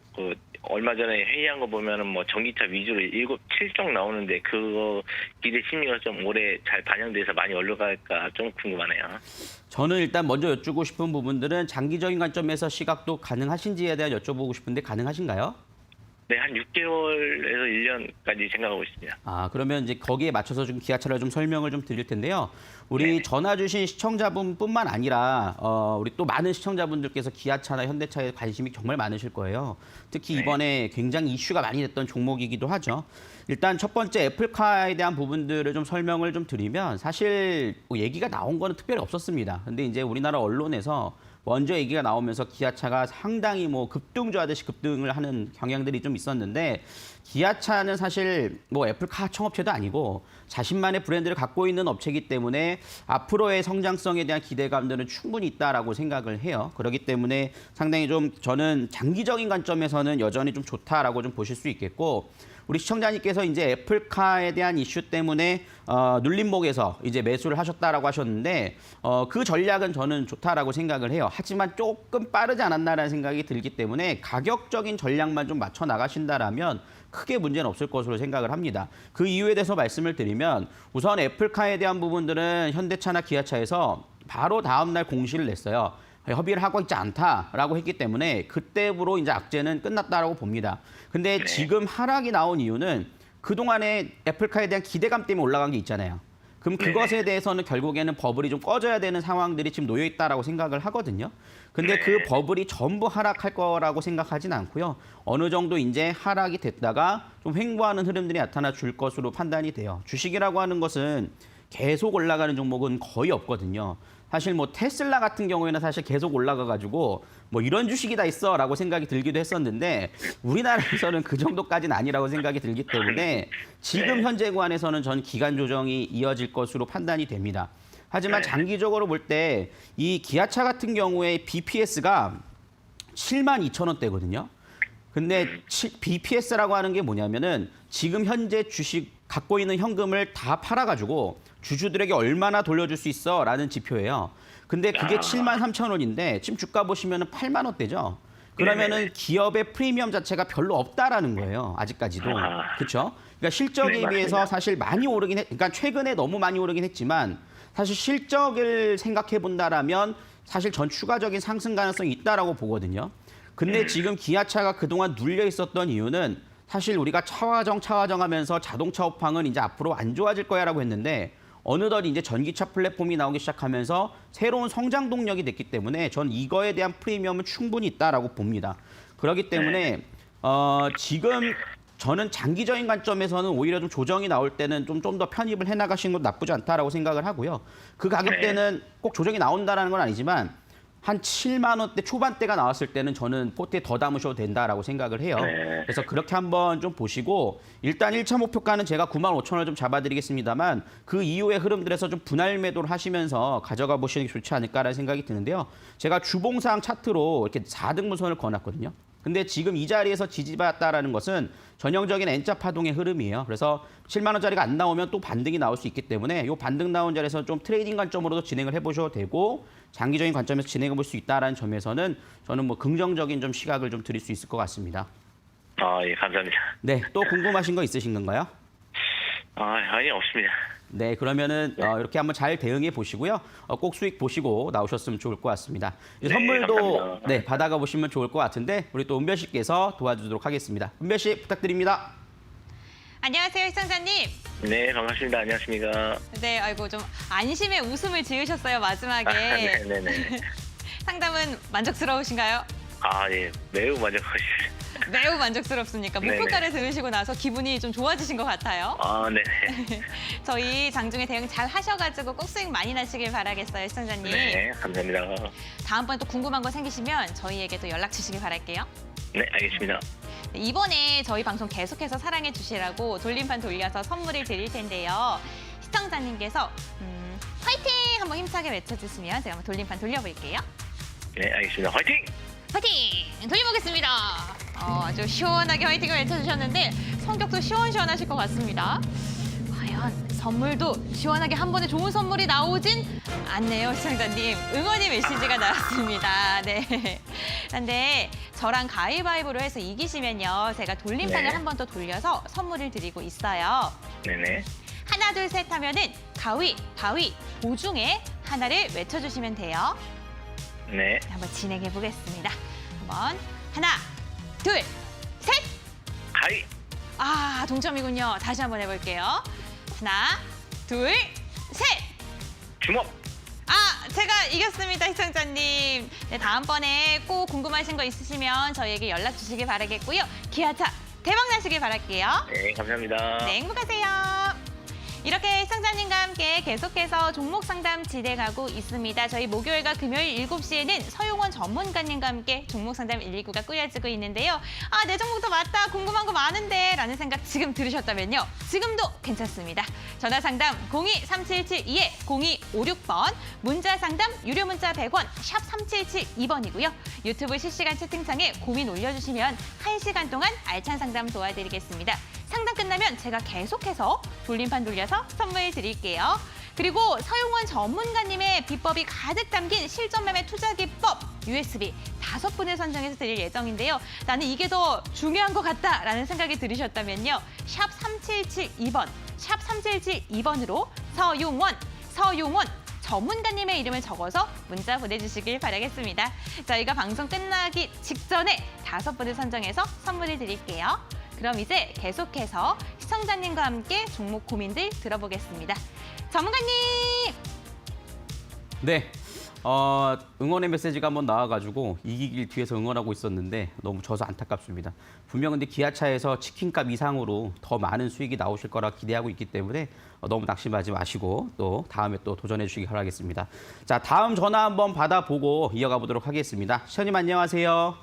얼마 전에 회의한 거 보면은 전기차 위주로 7종 나오는데 그거 기대 심리가 좀 올해 잘 반영돼서 많이 올라갈까 좀 궁금하네요. 저는 일단 먼저 여쭙고 싶은 부분들은 장기적인 관점에서 시각도 가능하신지에 대한 여쭤보고 싶은데 가능하신가요? 네, 한 6개월에서 1년까지 생각하고 있습니다. 그러면 이제 거기에 맞춰서 좀 기아차를 좀 설명을 좀 드릴 텐데요. 우리 네네. 전화 주신 시청자분뿐만 아니라 우리 또 많은 시청자분들께서 기아차나 현대차에 관심이 정말 많으실 거예요. 특히 네. 이번에 굉장히 이슈가 많이 됐던 종목이기도 하죠. 일단 첫 번째 애플카에 대한 부분들을 좀 설명을 좀 드리면 사실 얘기가 나온 거는 특별히 없었습니다. 근데 이제 우리나라 언론에서 먼저 얘기가 나오면서 기아차가 상당히 급등주하듯이 급등을 하는 경향들이 좀 있었는데 기아차는 사실 애플카 청업체도 아니고 자신만의 브랜드를 갖고 있는 업체이기 때문에 앞으로의 성장성에 대한 기대감들은 충분히 있다라고 생각을 해요. 그렇기 때문에 상당히 좀 저는 장기적인 관점에서는 여전히 좀 좋다라고 좀 보실 수 있겠고 우리 시청자님께서 이제 애플카에 대한 이슈 때문에 눌림목에서 이제 매수를 하셨다라고 하셨는데 그 전략은 저는 좋다라고 생각을 해요. 하지만 조금 빠르지 않았나라는 생각이 들기 때문에 가격적인 전략만 좀 맞춰 나가신다라면 크게 문제는 없을 것으로 생각을 합니다. 그 이유에 대해서 말씀을 드리면 우선 애플카에 대한 부분들은 현대차나 기아차에서 바로 다음 날 공시를 냈어요. 협의를 하고 있지 않다라고 했기 때문에 그때부로 이제 악재는 끝났다라고 봅니다. 근데 네. 지금 하락이 나온 이유는 그동안에 애플카에 대한 기대감 때문에 올라간 게 있잖아요. 그럼 그것에 대해서는 결국에는 버블이 좀 꺼져야 되는 상황들이 지금 놓여 있다라고 생각을 하거든요. 근데 그 버블이 전부 하락할 거라고 생각하진 않고요. 어느 정도 이제 하락이 됐다가 좀 횡보하는 흐름들이 나타나 줄 것으로 판단이 돼요. 주식이라고 하는 것은 계속 올라가는 종목은 거의 없거든요. 사실 뭐 테슬라 같은 경우에는 사실 계속 올라가가지고 뭐 이런 주식이 다 있어라고 생각이 들기도 했었는데 우리나라에서는 그 정도까지는 아니라고 생각이 들기 때문에 지금 현재 구간에서는 전 기간 조정이 이어질 것으로 판단이 됩니다. 하지만 장기적으로 볼 때 이 기아차 같은 경우에 BPS가 72,000원대거든요. 근데 BPS라고 하는 게 뭐냐면은 지금 현재 주식 갖고 있는 현금을 다 팔아가지고 주주들에게 얼마나 돌려줄 수 있어라는 지표예요. 근데 그게 73,000원인데 지금 주가 보시면은 8만 원대죠. 그러면은 기업의 프리미엄 자체가 별로 없다라는 거예요. 아직까지도. 그렇죠? 그러니까 실적에 비해서 사실 많이 오르긴 그러니까 최근에 너무 많이 오르긴 했지만 사실 실적을 생각해 본다라면 사실 전 추가적인 상승 가능성이 있다라고 보거든요. 근데 지금 기아차가 그동안 눌려 있었던 이유는 사실 우리가 차화정 하면서 자동차 업황은 이제 앞으로 안 좋아질 거야라고 했는데 어느덧 이제 전기차 플랫폼이 나오기 시작하면서 새로운 성장 동력이 됐기 때문에 전 이거에 대한 프리미엄은 충분히 있다라고 봅니다. 그렇기 때문에 지금 저는 장기적인 관점에서는 오히려 좀 조정이 나올 때는 좀 더 편입을 해나가시는 것도 나쁘지 않다라고 생각을 하고요. 그 가격대는 꼭 조정이 나온다는 건 아니지만 한 7만 원대 초반대가 나왔을 때는 저는 포트에 더 담으셔도 된다라고 생각을 해요. 그래서 그렇게 한번 좀 보시고 일단 1차 목표가는 제가 95,000원 좀 잡아드리겠습니다만 그 이후의 흐름들에서 좀 분할 매도를 하시면서 가져가 보시는 게 좋지 않을까라는 생각이 드는데요. 제가 주봉상 차트로 이렇게 4등분선을 그어놨거든요. 근데 지금 이 자리에서 지지받았다라는 것은 전형적인 N자 파동의 흐름이에요. 그래서 7만 원짜리가 안 나오면 또 반등이 나올 수 있기 때문에 이 반등 나온 자리에서 좀 트레이딩 관점으로도 진행을 해보셔도 되고 장기적인 관점에서 진행해 볼 수 있다라는 점에서는 저는 뭐 긍정적인 좀 시각을 좀 드릴 수 있을 것 같습니다. 예, 감사합니다. 네, 또 궁금하신 거 있으신 건가요? 아니, 없습니다. 네, 그러면은 이렇게 한번 잘 대응해 보시고요. 꼭 수익 보시고 나오셨으면 좋을 것 같습니다. 이 선물도 감사합니다. 네, 받아가 보시면 좋을 것 같은데 우리 또 은별 씨께서 도와주도록 하겠습니다. 은별 씨 부탁드립니다. 안녕하세요, 시청자님. 네, 반갑습니다. 안녕하십니까. 네, 아이고 좀 안심의 웃음을 지으셨어요, 마지막에. 네네네. 상담은 만족스러우신가요? 예, 매우 만족하십니다. 매우 만족스럽습니까? 네네. 목표가를 들으시고 나서 기분이 좀 좋아지신 것 같아요. 네. 저희 장중에 대응 잘 하셔가지고 꼭 수익 많이 나시길 바라겠어요, 시청자님. 네, 감사합니다. 다음번에 또 궁금한 거 생기시면 저희에게 또 연락 주시길 바랄게요. 네, 알겠습니다. 네, 이번에 저희 방송 계속해서 사랑해 주시라고 돌림판 돌려서 선물을 드릴 텐데요. 시청자님께서 화이팅! 한번 힘차게 외쳐주시면 제가 한번 돌림판 돌려볼게요. 네, 알겠습니다. 화이팅! 화이팅! 돌려보겠습니다. 아주 시원하게 화이팅을 외쳐주셨는데 성격도 시원시원하실 것 같습니다. 과연 선물도 시원하게 한 번에 좋은 선물이 나오진 않네요, 시청자님. 응원의 메시지가 나왔습니다. 네. 그런데 저랑 가위바위보로 해서 이기시면요, 제가 돌림판을 네. 한 번 더 돌려서 선물을 드리고 있어요. 네네. 하나, 둘, 셋 하면은 가위, 바위, 보 중에 하나를 외쳐주시면 돼요. 네. 한번 진행해 보겠습니다. 한번 하나, 둘, 셋! 가위! 동점이군요. 다시 한번 해볼게요. 하나, 둘, 셋! 주먹! 제가 이겼습니다, 시청자님. 네, 다음번에 꼭 궁금하신 거 있으시면 저희에게 연락 주시길 바라겠고요. 기아차 대박 나시길 바랄게요. 네, 감사합니다. 네, 행복하세요. 이렇게 시청자님과 함께 계속해서 종목 상담 진행하고 있습니다. 저희 목요일과 금요일 7시에는 서용원 전문가님과 함께 종목 상담 119가 꾸려지고 있는데요. 내 종목도 맞다, 궁금한 거 많은데 라는 생각 지금 들으셨다면요. 지금도 괜찮습니다. 전화 상담 02-3772-0256번, 문자 상담 유료 문자 100원, 샵 3772번이고요. 유튜브 실시간 채팅창에 고민 올려주시면 1시간 동안 알찬 상담 도와드리겠습니다. 상담 끝나면 제가 계속해서 돌림판 돌려서 선물 드릴게요. 그리고 서용원 전문가님의 비법이 가득 담긴 실전 매매 투자 기법 USB 5분을 선정해서 드릴 예정인데요. 나는 이게 더 중요한 것 같다라는 생각이 들으셨다면요. 샵 3772번, 샵 3772번으로 서용원 전문가님의 이름을 적어서 문자 보내주시길 바라겠습니다. 저희가 방송 끝나기 직전에 5분을 선정해서 선물을 드릴게요. 그럼 이제 계속해서 시청자님과 함께 종목 고민들 들어보겠습니다. 전문가님. 네. 응원의 메시지가 한번 나와가지고 이기길 뒤에서 응원하고 있었는데 너무 져서 안타깝습니다. 분명 근데 기아차에서 치킨값 이상으로 더 많은 수익이 나오실 거라 기대하고 있기 때문에 너무 낙심하지 마시고 또 다음에 또 도전해 주시기 바라겠습니다. 자, 다음 전화 한번 받아보고 이어가 보도록 하겠습니다. 시청님 안녕하세요.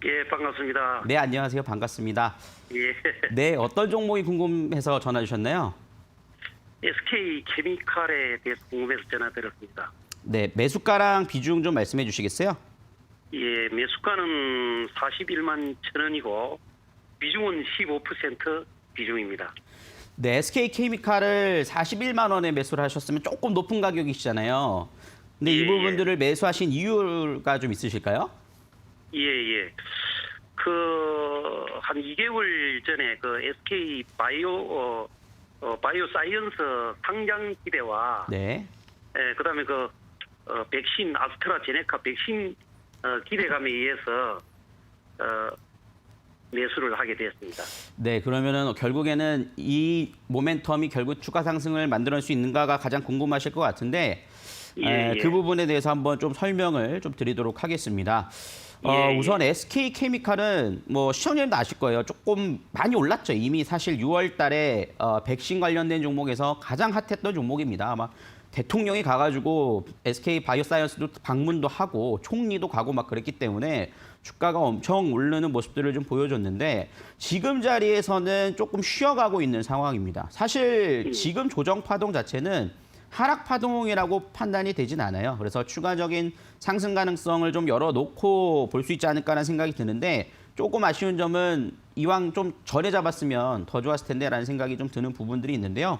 예, 반갑습니다. 네, 안녕하세요. 반갑습니다. 예. 네, 어떤 종목이 궁금해서 전화 주셨나요? SK 케미칼에 대해서 궁금해서 전화드렸습니다. 네, 매수가랑 비중 좀 말씀해 주시겠어요? 예, 매수가는 41만 천 원이고 비중은 15% 비중입니다. 네, SK 케미칼을 41만 원에 매수를 하셨으면 조금 높은 가격이시잖아요. 근데 이 예, 부분들을 매수하신 이유가 좀 있으실까요? 예, 예. 한 2개월 전에 SK 바이오 사이언스 상장 기대와 네. 그다음에 백신 아스트라제네카 백신 기대감에 의해서 매수를 하게 되었습니다. 네, 그러면은 결국에는 이 모멘텀이 결국 추가 상승을 만들어낼 수 있는가가 가장 궁금하실 것 같은데 예, 예. 그 부분에 대해서 한번 좀 설명을 좀 드리도록 하겠습니다. 예, 우선 SK 케미칼은 뭐 시청자님도 아실 거예요. 조금 많이 올랐죠. 이미 사실 6월 달에 백신 관련된 종목에서 가장 핫했던 종목입니다. 아마 대통령이 가가지고 SK 바이오사이언스도 방문도 하고 총리도 가고 막 그랬기 때문에 주가가 엄청 오르는 모습들을 좀 보여줬는데 지금 자리에서는 조금 쉬어가고 있는 상황입니다. 사실 지금 조정 파동 자체는 하락 파동이라고 판단이 되진 않아요. 그래서 추가적인 상승 가능성을 좀 열어놓고 볼 수 있지 않을까라는 생각이 드는데 조금 아쉬운 점은 이왕 좀 전에 잡았으면 더 좋았을 텐데라는 생각이 좀 드는 부분들이 있는데요.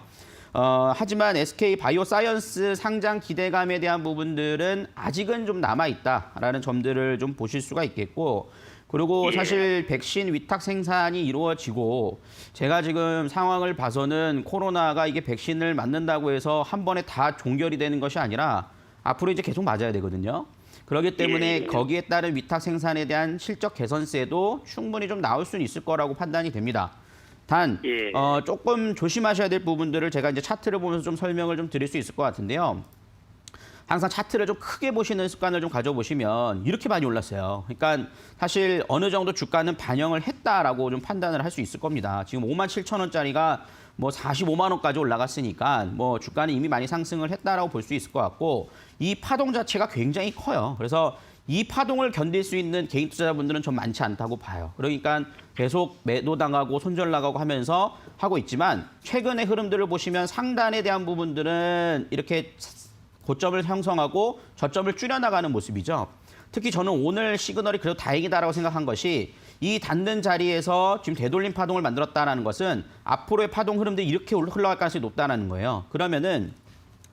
하지만 SK 바이오사이언스 상장 기대감에 대한 부분들은 아직은 좀 남아있다라는 점들을 좀 보실 수가 있겠고 그리고 사실 백신 위탁 생산이 이루어지고 제가 지금 상황을 봐서는 코로나가 이게 백신을 맞는다고 해서 한 번에 다 종결이 되는 것이 아니라 앞으로 이제 계속 맞아야 되거든요. 그렇기 때문에 거기에 따른 위탁 생산에 대한 실적 개선세도 충분히 좀 나올 수는 있을 거라고 판단이 됩니다. 단 조금 조심하셔야 될 부분들을 제가 이제 차트를 보면서 좀 설명을 좀 드릴 수 있을 것 같은데요. 항상 차트를 좀 크게 보시는 습관을 좀 가져보시면 이렇게 많이 올랐어요. 그러니까 사실 어느 정도 주가는 반영을 했다라고 좀 판단을 할 수 있을 겁니다. 지금 57,000원짜리가 뭐 45만 원까지 올라갔으니까 뭐 주가는 이미 많이 상승을 했다라고 볼 수 있을 것 같고 이 파동 자체가 굉장히 커요. 그래서 이 파동을 견딜 수 있는 개인 투자자분들은 좀 많지 않다고 봐요. 그러니까 계속 매도당하고 손절나가고 하면서 하고 있지만 최근의 흐름들을 보시면 상단에 대한 부분들은 이렇게 고점을 형성하고 저점을 줄여나가는 모습이죠. 특히 저는 오늘 시그널이 그래도 다행이다라고 생각한 것이 이 닿는 자리에서 지금 되돌림 파동을 만들었다는 것은 앞으로의 파동 흐름들이 이렇게 흘러갈 가능성이 높다는 거예요. 그러면은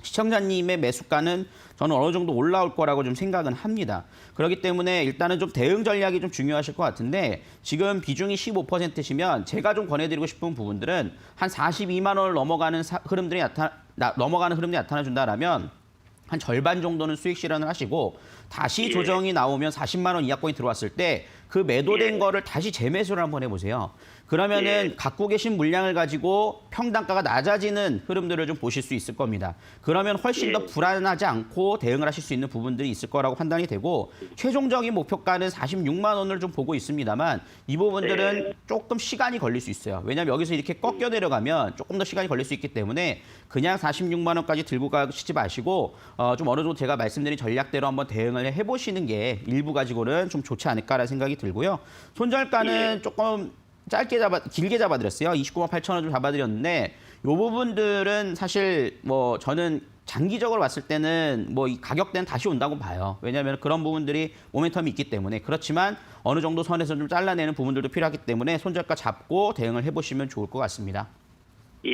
시청자님의 매수가는 저는 어느 정도 올라올 거라고 좀 생각은 합니다. 그렇기 때문에 일단은 좀 대응 전략이 좀 중요하실 것 같은데 지금 비중이 15%시면 제가 좀 권해드리고 싶은 부분들은 한 42만 원을 넘어가는 흐름들이 나타나준다라면 한 절반 정도는 수익 실현을 하시고 다시 조정이 나오면 40만 원 이하권이 들어왔을 때 그 매도된 거를 다시 재매수를 한번 해보세요. 그러면은 갖고 계신 물량을 가지고 평단가가 낮아지는 흐름들을 좀 보실 수 있을 겁니다. 그러면 훨씬 더 불안하지 않고 대응을 하실 수 있는 부분들이 있을 거라고 판단이 되고 최종적인 목표가는 46만 원을 좀 보고 있습니다만 이 부분들은 조금 시간이 걸릴 수 있어요. 왜냐하면 여기서 이렇게 꺾여 내려가면 조금 더 시간이 걸릴 수 있기 때문에 그냥 46만 원까지 들고 가시지 마시고 좀 어느 정도 제가 말씀드린 전략대로 한번 대응을 해보시는 게 일부 가지고는 좀 좋지 않을까라는 생각이 들고요. 손절가는 조금 길게 잡아드렸어요. 29만 8천 원 좀 잡아드렸는데 이 부분들은 사실 뭐 저는 장기적으로 봤을 때는 뭐 이 가격대는 다시 온다고 봐요. 왜냐하면 그런 부분들이 모멘텀이 있기 때문에 그렇지만 어느 정도 선에서 좀 잘라내는 부분들도 필요하기 때문에 손절가 잡고 대응을 해보시면 좋을 것 같습니다. 예.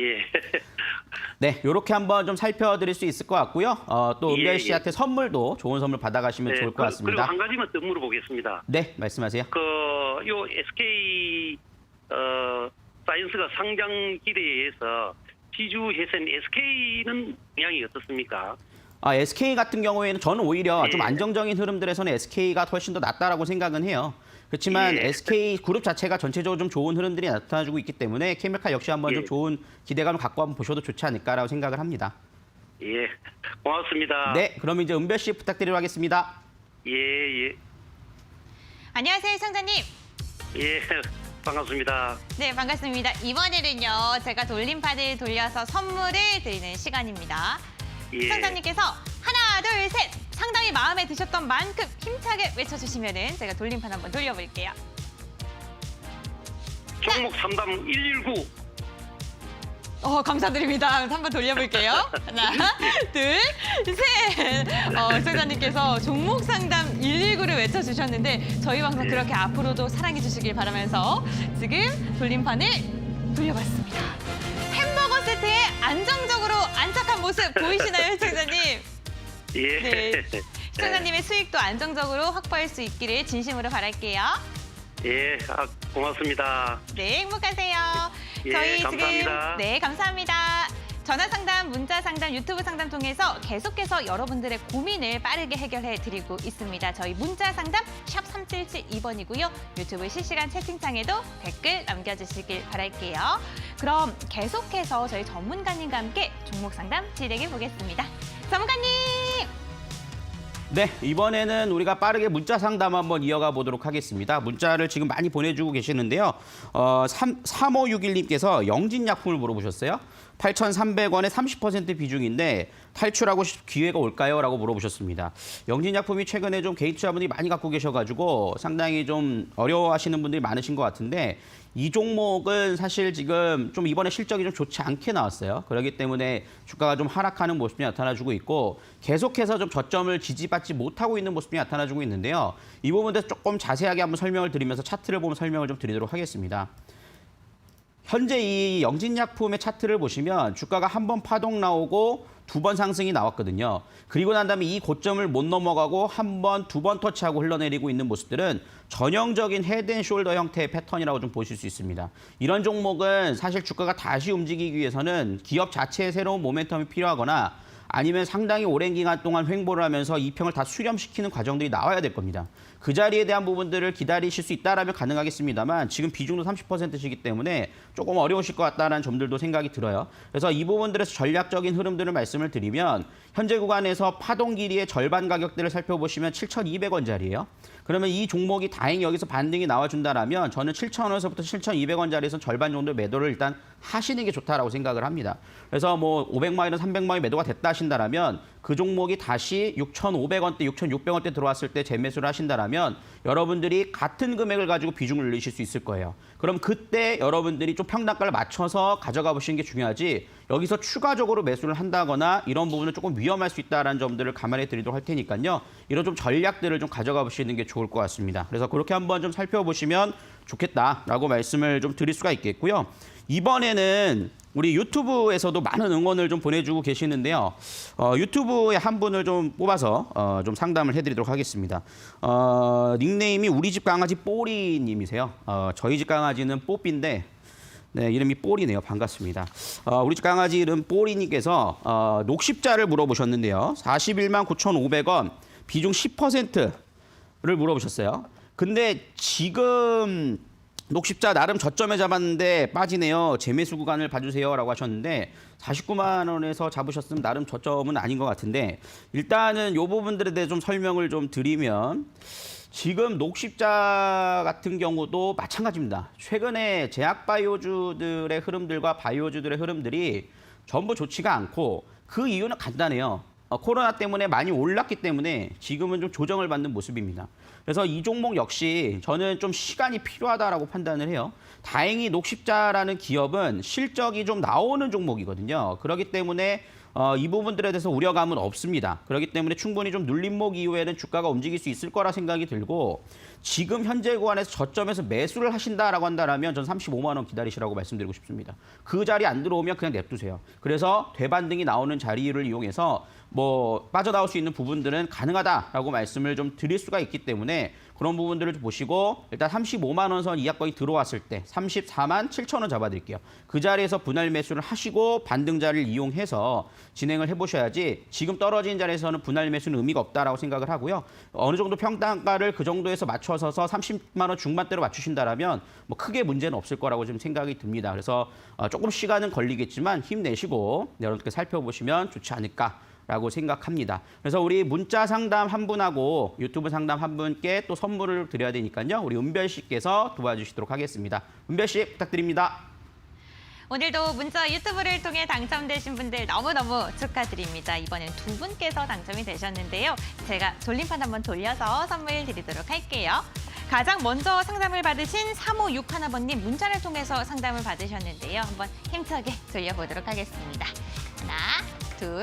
네, 이렇게 한번 좀 살펴드릴 수 있을 것 같고요. 또 은별 씨한테 선물도 좋은 선물 받아가시면 좋을 것 같습니다. 그리고 한 가지만 더 물어보겠습니다. 네, 말씀하세요. 요 SK 사이언스가 상장 기대에 의해서 지주 회사인 SK는 영향이 어떻습니까? SK 같은 경우에는 저는 오히려 좀 안정적인 흐름들에서는 SK가 훨씬 더 낫다라고 생각은 해요. 그렇지만 SK 그룹 자체가 전체적으로 좀 좋은 흐름들이 나타나주고 있기 때문에 케미칼 역시 한번 좀 좋은 기대감을 갖고 한번 보셔도 좋지 않을까라고 생각을 합니다. 예, 고맙습니다. 네, 그럼 이제 은별 씨 부탁드리도록 하겠습니다. 예. 안녕하세요, 시청자님. 예, 반갑습니다. 네, 반갑습니다. 이번에는요, 제가 돌림판을 돌려서 선물을 드리는 시간입니다. 예. 시청자님께서 하나, 둘, 셋! 상당히 마음에 드셨던 만큼 힘차게 외쳐주시면은 제가 돌림판 한번 돌려볼게요. 종목 3단 119. 감사드립니다. 한번 돌려볼게요. 하나, 둘, 셋! 시청자님께서 종목 상담 119를 외쳐주셨는데 저희 방송 그렇게 앞으로도 사랑해주시길 바라면서 지금 돌림판을 돌려봤습니다. 햄버거 세트에 안정적으로 안착한 모습 보이시나요, 시청자님? 예. 네. 시청자님의 수익도 안정적으로 확보할 수 있기를 진심으로 바랄게요. 예, 고맙습니다. 네, 행복하세요. 예, 감사합니다. 네, 감사합니다. 전화 상담, 문자 상담, 유튜브 상담 통해서 계속해서 여러분들의 고민을 빠르게 해결해 드리고 있습니다. 저희 문자 상담 샵 3772번이고요. 유튜브 실시간 채팅창에도 댓글 남겨주시길 바랄게요. 그럼 계속해서 저희 전문가님과 함께 종목 상담 진행해 보겠습니다. 전문가님! 네, 이번에는 우리가 빠르게 문자 상담 한번 이어가 보도록 하겠습니다. 문자를 지금 많이 보내주고 계시는데요. 3561님께서 영진약품을 물어보셨어요. 8,300원에 30% 비중인데 탈출하고 기회가 올까요? 라고 물어보셨습니다. 영진약품이 최근에 좀 개인 투자분들이 많이 갖고 계셔가지고 상당히 좀 어려워하시는 분들이 많으신 것 같은데 이 종목은 사실 지금 좀 이번에 실적이 좀 좋지 않게 나왔어요. 그렇기 때문에 주가가 좀 하락하는 모습이 나타나주고 있고 계속해서 좀 저점을 지지받지 못하고 있는 모습이 나타나주고 있는데요. 이 부분에 대해서 조금 자세하게 한번 설명을 드리면서 차트를 보면 설명을 좀 드리도록 하겠습니다. 현재 이 영진약품의 차트를 보시면 주가가 한 번 파동 나오고 두 번 상승이 나왔거든요. 그리고 난 다음에 이 고점을 못 넘어가고 한 번, 두 번 터치하고 흘러내리고 있는 모습들은 전형적인 헤드앤숄더 형태의 패턴이라고 좀 보실 수 있습니다. 이런 종목은 사실 주가가 다시 움직이기 위해서는 기업 자체의 새로운 모멘텀이 필요하거나 아니면 상당히 오랜 기간 동안 횡보를 하면서 이평을 다 수렴시키는 과정들이 나와야 될 겁니다. 그 자리에 대한 부분들을 기다리실 수 있다라면 가능하겠습니다만 지금 비중도 30%시기 때문에 조금 어려우실 것 같다는 점들도 생각이 들어요. 그래서 이 부분들에서 전략적인 흐름들을 말씀을 드리면 현재 구간에서 파동 길이의 절반 가격대를 살펴보시면 7,200원짜리예요. 그러면 이 종목이 다행히 여기서 반등이 나와준다라면 저는 7,000원에서부터 7,200원짜리에서 절반 정도 매도를 일단 하시는 게 좋다라고 생각을 합니다. 그래서 뭐 500만이나 300만이 매도가 됐다 하신다라면 그 종목이 다시 6,500원대, 6,600원대 들어왔을 때 재매수를 하신다라면 여러분들이 같은 금액을 가지고 비중을 늘리실 수 있을 거예요. 그럼 그때 여러분들이 좀 평단가를 맞춰서 가져가 보시는 게 중요하지 여기서 추가적으로 매수를 한다거나 이런 부분은 조금 위험할 수 있다는 점들을 감안해 드리도록 할 테니까요. 이런 좀 전략들을 좀 가져가 보시는 게 좋을 것 같습니다. 그래서 그렇게 한번 좀 살펴보시면 좋겠다라고 말씀을 좀 드릴 수가 있겠고요. 이번에는 우리 유튜브에서도 많은 응원을 좀 보내주고 계시는데요. 유튜브에 한 분을 좀 뽑아서 좀 상담을 해드리도록 하겠습니다. 닉네임이 우리 집 강아지 뽀리님이세요. 저희 집 강아지는 뽀삐인데 네, 이름이 뽀리네요. 반갑습니다. 우리 집 강아지 이름 뽀리님께서 녹십자를 물어보셨는데요. 41만 9,500원, 비중 10%를 물어보셨어요. 근데 지금 녹십자 나름 저점에 잡았는데 빠지네요. 재매수 구간을 봐주세요라고 하셨는데 49만 원에서 잡으셨으면 나름 저점은 아닌 것 같은데 일단은 이 부분들에 대해 좀 설명을 좀 드리면 지금 녹십자 같은 경우도 마찬가지입니다. 최근에 제약바이오주들의 흐름들과 바이오주들의 흐름들이 전부 좋지가 않고 그 이유는 간단해요. 코로나 때문에 많이 올랐기 때문에 지금은 좀 조정을 받는 모습입니다. 그래서 이 종목 역시 저는 좀 시간이 필요하다라고 판단을 해요. 다행히 녹십자라는 기업은 실적이 좀 나오는 종목이거든요. 그렇기 때문에 이 부분들에 대해서 우려감은 없습니다. 그렇기 때문에 충분히 좀 눌림목 이후에는 주가가 움직일 수 있을 거라 생각이 들고 지금 현재 구간에서 저점에서 매수를 하신다라고 한다면 전 35만 원 기다리시라고 말씀드리고 싶습니다. 그 자리 안 들어오면 그냥 냅두세요. 그래서 되반등이 나오는 자리를 이용해서 뭐 빠져나올 수 있는 부분들은 가능하다라고 말씀을 좀 드릴 수가 있기 때문에 그런 부분들을 좀 보시고 일단 35만 원 선 이하권이 들어왔을 때 34만 7천 원 잡아드릴게요. 그 자리에서 분할 매수를 하시고 반등자를 이용해서 진행을 해보셔야지 지금 떨어진 자리에서는 분할 매수는 의미가 없다라고 생각을 하고요. 어느 정도 평단가를 그 정도에서 맞춰서 30만 원 중반대로 맞추신다라면 뭐 크게 문제는 없을 거라고 좀 생각이 듭니다. 그래서 조금 시간은 걸리겠지만 힘내시고 여러분께 살펴보시면 좋지 않을까. 라고 생각합니다. 그래서 우리 문자 상담 한 분하고 유튜브 상담 한 분께 또 선물을 드려야 되니까요. 우리 은별 씨께서 도와주시도록 하겠습니다. 은별 씨 부탁드립니다. 오늘도 문자 유튜브를 통해 당첨되신 분들 너무너무 축하드립니다. 이번엔 두 분께서 당첨이 되셨는데요. 제가 돌림판 한번 돌려서 선물 드리도록 할게요. 가장 먼저 상담을 받으신 3561번님 문자를 통해서 상담을 받으셨는데요. 한번 힘차게 돌려보도록 하겠습니다. 하나, 둘,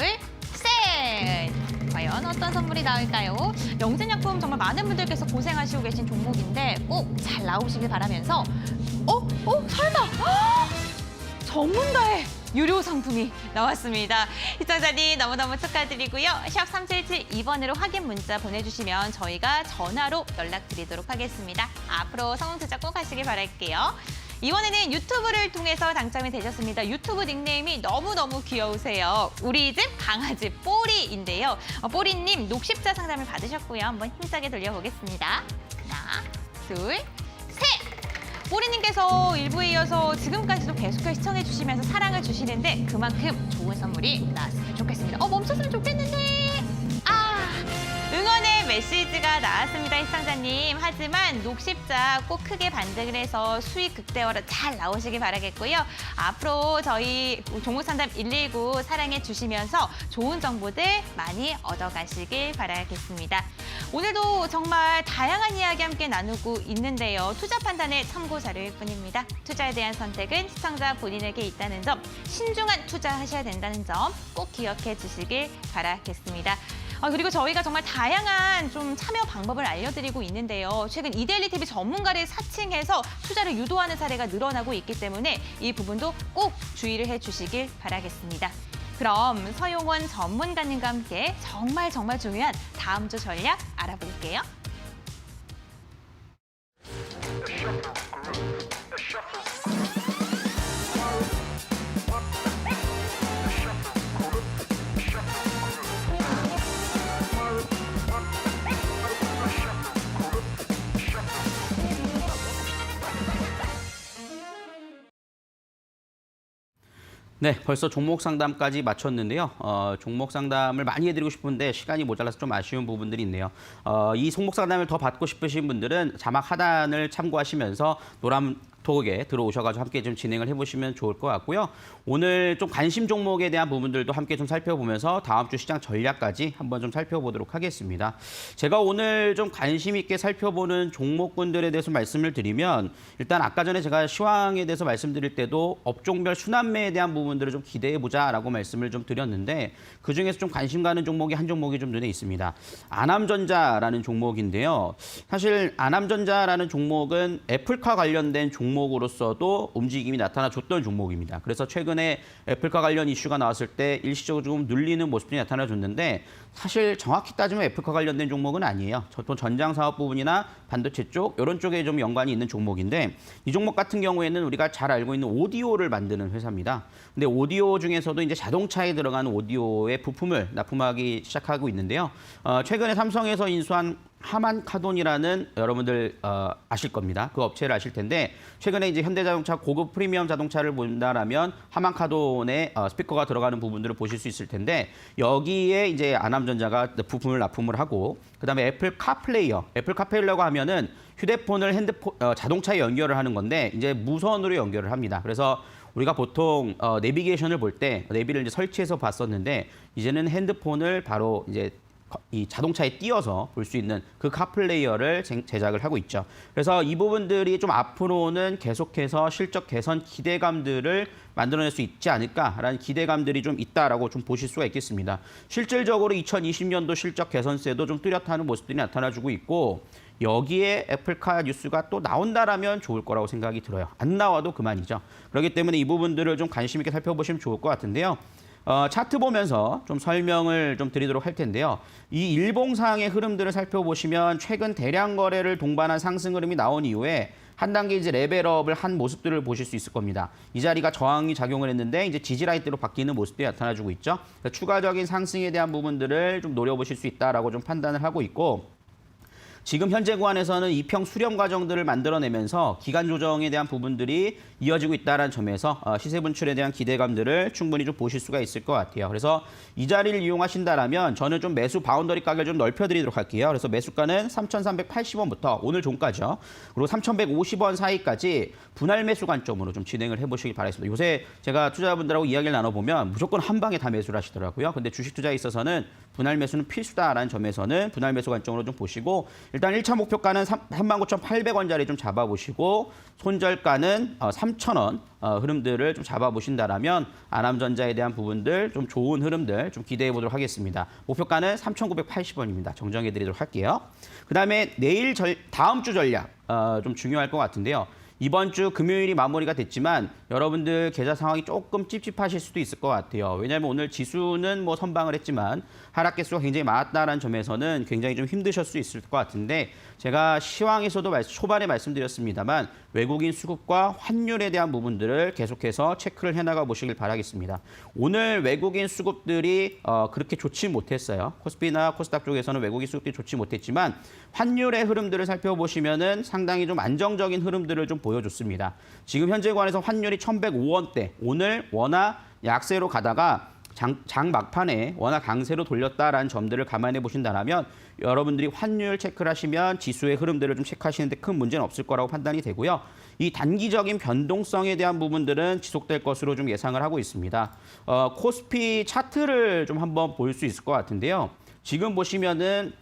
셋! 과연 어떤 선물이 나올까요? 영진약품 정말 많은 분들께서 고생하시고 계신 종목인데 꼭 잘 나오시길 바라면서 설마! 전문가의 유료 상품이 나왔습니다. 시청자님 너무너무 축하드리고요. 샵 3772번으로 확인 문자 보내주시면 저희가 전화로 연락드리도록 하겠습니다. 앞으로 성공 투자 꼭 하시길 바랄게요. 이번에는 유튜브를 통해서 당첨이 되셨습니다. 유튜브 닉네임이 너무너무 귀여우세요. 우리 집 강아지 뽀리인데요. 뽀리님 녹십자 상담을 받으셨고요. 한번 힘차게 돌려보겠습니다. 하나, 둘, 셋! 뽀리님께서 일부에 이어서 지금까지도 계속해서 시청해주시면서 사랑을 주시는데 그만큼 좋은 선물이 나왔으면 좋겠습니다. 멈췄으면 좋겠는데! 응원의 메시지가 나왔습니다, 시청자님. 하지만 녹십자 꼭 크게 반등을 해서 수익 극대화로 잘 나오시길 바라겠고요. 앞으로 저희 종목상담 119 사랑해 주시면서 좋은 정보들 많이 얻어가시길 바라겠습니다. 오늘도 정말 다양한 이야기 함께 나누고 있는데요. 투자 판단의 참고자료일 뿐입니다. 투자에 대한 선택은 시청자 본인에게 있다는 점, 신중한 투자하셔야 된다는 점 꼭 기억해 주시길 바라겠습니다. 그리고 저희가 정말 다양한 좀 참여 방법을 알려드리고 있는데요. 최근 이데일리 TV 전문가를 사칭해서 투자를 유도하는 사례가 늘어나고 있기 때문에 이 부분도 꼭 주의를 해주시길 바라겠습니다. 그럼 서용원 전문가님과 함께 정말 중요한 다음 주 전략 알아볼게요. 네, 벌써 종목 상담까지 마쳤는데요. 종목 상담을 많이 해드리고 싶은데 시간이 모자라서 좀 아쉬운 부분들이 있네요. 이 종목 상담을 더 받고 싶으신 분들은 자막 하단을 참고하시면서 노란톡에 들어오셔가지고 함께 좀 진행을 해보시면 좋을 것 같고요. 오늘 좀 관심 종목에 대한 부분들도 함께 좀 살펴보면서 다음 주 시장 전략까지 한번 좀 살펴보도록 하겠습니다. 제가 오늘 좀 관심 있게 살펴보는 종목군들에 대해서 말씀을 드리면 일단 아까 전에 제가 시황에 대해서 말씀드릴 때도 업종별 순환매에 대한 부분들을 좀 기대해보자라고 말씀을 좀 드렸는데 그중에서 좀 관심 가는 종목이 한 종목이 좀 눈에 있습니다. 아남전자라는 종목인데요. 사실 아남전자라는 종목은 애플카 관련된 종목으로서도 움직임이 나타나줬던 종목입니다. 그래서 최근에 애플카 관련 이슈가 나왔을 때 일시적으로 조금 눌리는 모습들이 나타나줬는데 사실 정확히 따지면 애플카 관련된 종목은 아니에요. 보통 전장 사업 부분이나 반도체 쪽 이런 쪽에 좀 연관이 있는 종목인데 이 종목 같은 경우에는 우리가 잘 알고 있는 오디오를 만드는 회사입니다. 근데 오디오 중에서도 이제 자동차에 들어가는 오디오의 부품을 납품하기 시작하고 있는데요. 최근에 삼성에서 인수한 하만카돈이라는 여러분들 아실 겁니다. 그 업체를 아실 텐데 최근에 이제 현대자동차 고급 프리미엄 자동차를 본다라면 하만카돈의 스피커가 들어가는 부분들을 보실 수 있을 텐데 여기에 이제 아남전자가 부품을 납품을 하고 그다음에 애플 카플레이어, 애플 카플레이어라고 하면은 휴대폰을 자동차에 연결을 하는 건데 이제 무선으로 연결을 합니다. 그래서 우리가 보통 내비게이션을 볼 때 내비를 이제 설치해서 봤었는데 이제는 핸드폰을 바로 이제 이 자동차에 띄어서 볼 수 있는 그 카플레이어를 제작을 하고 있죠. 그래서 이 부분들이 좀 앞으로는 계속해서 실적 개선 기대감들을 만들어낼 수 있지 않을까라는 기대감들이 좀 있다라고 좀 보실 수가 있겠습니다. 실질적으로 2020년도 실적 개선세도 좀 뚜렷한 모습들이 나타나주고 있고 여기에 애플카 뉴스가 또 나온다라면 좋을 거라고 생각이 들어요. 안 나와도 그만이죠. 그렇기 때문에 이 부분들을 좀 관심 있게 살펴보시면 좋을 것 같은데요. 차트 보면서 좀 설명을 좀 드리도록 할 텐데요. 이 일봉상의 흐름들을 살펴보시면 최근 대량 거래를 동반한 상승 흐름이 나온 이후에 한 단계 이제 레벨업을 한 모습들을 보실 수 있을 겁니다. 이 자리가 저항이 작용을 했는데 이제 지지라인대로 바뀌는 모습들이 나타나주고 있죠. 그래서 추가적인 상승에 대한 부분들을 좀 노려보실 수 있다라고 좀 판단을 하고 있고, 지금 현재 구간에서는 이평 수렴 과정들을 만들어내면서 기간 조정에 대한 부분들이 이어지고 있다는 점에서 시세 분출에 대한 기대감들을 충분히 좀 보실 수가 있을 것 같아요. 그래서 이 자리를 이용하신다라면 저는 좀 매수 바운더리 가격을 좀 넓혀드리도록 할게요. 그래서 매수가는 3,380원부터 오늘 종가죠. 그리고 3,150원 사이까지 분할 매수 관점으로 좀 진행을 해보시길 바라겠습니다. 요새 제가 투자자분들하고 이야기를 나눠보면 무조건 한 방에 다 매수를 하시더라고요. 근데 주식 투자에 있어서는 분할 매수는 필수다라는 점에서는 분할 매수 관점으로 좀 보시고, 일단 1차 목표가는 39,800원짜리 좀 잡아보시고, 손절가는 3,000원 흐름들을 좀 잡아보신다라면 아남전자에 대한 부분들 좀 좋은 흐름들 좀 기대해 보도록 하겠습니다. 목표가는 3,980원입니다. 정정해 드리도록 할게요. 그다음에 다음 주 전략 좀 중요할 것 같은데요. 이번 주 금요일이 마무리가 됐지만 여러분들 계좌 상황이 조금 찝찝하실 수도 있을 것 같아요. 왜냐하면 오늘 지수는 뭐 선방을 했지만 하락 개수가 굉장히 많았다는 점에서는 굉장히 좀 힘드실 수 있을 것 같은데, 제가 시황에서도 초반에 말씀드렸습니다만 외국인 수급과 환율에 대한 부분들을 계속해서 체크를 해나가 보시길 바라겠습니다. 오늘 외국인 수급들이 그렇게 좋지 못했어요. 코스피나 코스닥 쪽에서는 외국인 수급들이 좋지 못했지만 환율의 흐름들을 살펴보시면은 상당히 좀 안정적인 흐름들을 좀 보여줬습니다. 지금 현재 관해서 환율이 1,105원대, 오늘 워낙 약세로 가다가 장 막판에 워낙 강세로 돌렸다라는 점들을 감안해 보신다면 여러분들이 환율 체크를 하시면 지수의 흐름들을 좀 체크하시는데 큰 문제는 없을 거라고 판단이 되고요. 이 단기적인 변동성에 대한 부분들은 지속될 것으로 좀 예상을 하고 있습니다. 코스피 차트를 좀 한번 볼 수 있을 것 같은데요. 지금 보시면은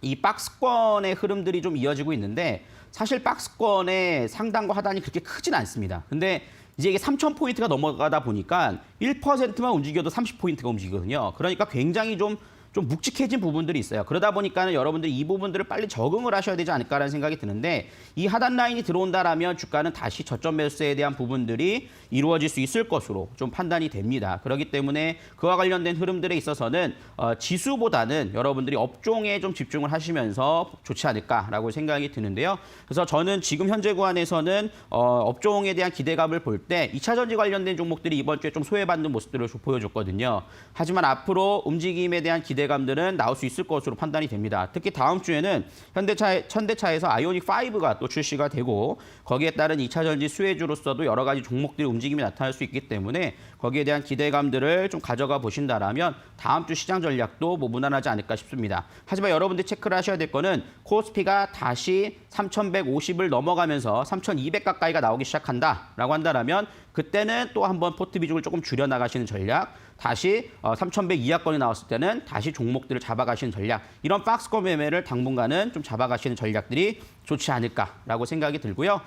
이 박스권의 흐름들이 좀 이어지고 있는데, 사실 박스권의 상단과 하단이 그렇게 크진 않습니다. 근데 이제 이게 3,000포인트가 넘어가다 보니까 1%만 움직여도 30포인트가 움직이거든요. 그러니까 굉장히 좀 묵직해진 부분들이 있어요. 그러다 보니까는 여러분들이 이 부분들을 빨리 적응을 하셔야 되지 않을까라는 생각이 드는데, 이 하단 라인이 들어온다라면 주가는 다시 저점 매수에 대한 부분들이 이루어질 수 있을 것으로 좀 판단이 됩니다. 그렇기 때문에 그와 관련된 흐름들에 있어서는 지수보다는 여러분들이 업종에 좀 집중을 하시면서 좋지 않을까라고 생각이 드는데요. 그래서 저는 지금 현재 구간에서는 업종에 대한 기대감을 볼 때 2차 전지 관련된 종목들이 이번 주에 좀 소외받는 모습들을 보여줬거든요. 하지만 앞으로 움직임에 대한 기대감들은 나올 수 있을 것으로 판단이 됩니다. 특히 다음 주에는 현대차에서 아이오닉 5가 또 출시가 되고, 거기에 따른 2차 전지 수혜주로서도 여러 가지 종목들의 움직임이 나타날 수 있기 때문에 거기에 대한 기대감들을 좀 가져가 보신다라면 다음 주 시장 전략도 뭐 무난하지 않을까 싶습니다. 하지만 여러분들이 체크를 하셔야 될 거는 코스피가 다시 3,150을 넘어가면서 3,200 가까이가 나오기 시작한다라고 한다라면 그때는 또 한번 포트 비중을 조금 줄여 나가시는 전략, 다시 3,100 이하권이 나왔을 때는 다시 종목들을 잡아가시는 전략, 이런 박스권 매매를 당분간은 좀 잡아가시는 전략들이 좋지 않을까라고 생각이 들고요.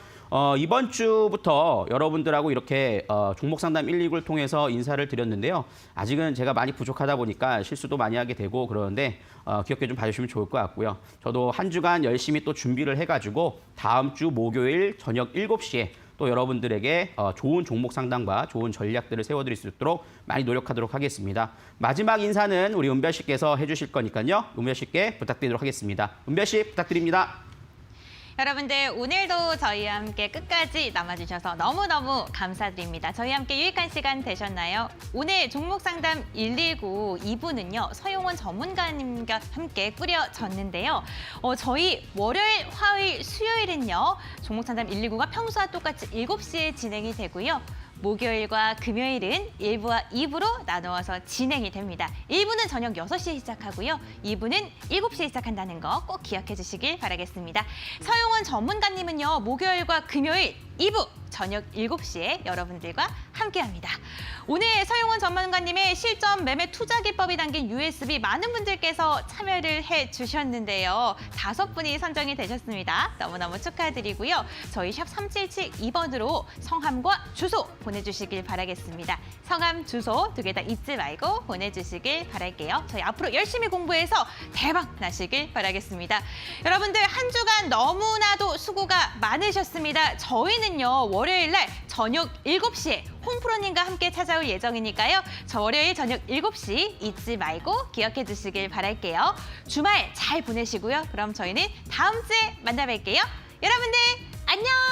이번 주부터 여러분들하고 이렇게 종목 상담 119를 통해서 인사를 드렸는데요. 아직은 제가 많이 부족하다 보니까 실수도 많이 하게 되고 그러는데 기억해 좀 봐주시면 좋을 것 같고요. 저도 한 주간 열심히 또 준비를 해가지고 다음 주 목요일 저녁 7시에 또 여러분들에게 좋은 종목 상담과 좋은 전략들을 세워드릴 수 있도록 많이 노력하도록 하겠습니다. 마지막 인사는 우리 은별 씨께서 해주실 거니까요. 은별 씨께 부탁드리도록 하겠습니다. 은별 씨 부탁드립니다. 여러분들 오늘도 저희와 함께 끝까지 남아주셔서 너무너무 감사드립니다. 저희와 함께 유익한 시간 되셨나요? 오늘 종목 상담 119 2부는요. 서용원 전문가님과 함께 꾸려졌는데요. 저희 월요일, 화요일, 수요일은요. 종목 상담 119가 평소와 똑같이 7시에 진행이 되고요. 목요일과 금요일은 1부와 2부로 나누어서 진행이 됩니다. 1부는 저녁 6시에 시작하고요. 2부는 7시에 시작한다는 거 꼭 기억해 주시길 바라겠습니다. 서용원 전문가님은요. 목요일과 금요일 2부 저녁 7시에 여러분들과 함께합니다. 오늘 서용원 전문가님의 실전 매매 투자 기법이 담긴 USB 많은 분들께서 참여를 해주셨는데요. 5분이 선정이 되셨습니다. 너무너무 축하드리고요. 저희 샵 3772번으로 성함과 주소 보내주시길 바라겠습니다. 성함, 주소 2개 다 잊지 말고 보내주시길 바랄게요. 저희 앞으로 열심히 공부해서 대박 나시길 바라겠습니다. 여러분들 한 주간 너무나도 수고가 많으셨습니다. 저희는 저희는요 월요일 날 저녁 7시에 홍프로님과 함께 찾아올 예정이니까요. 저 월요일 저녁 7시 잊지 말고 기억해 주시길 바랄게요. 주말 잘 보내시고요. 그럼 저희는 다음 주에 만나 뵐게요. 여러분들 안녕!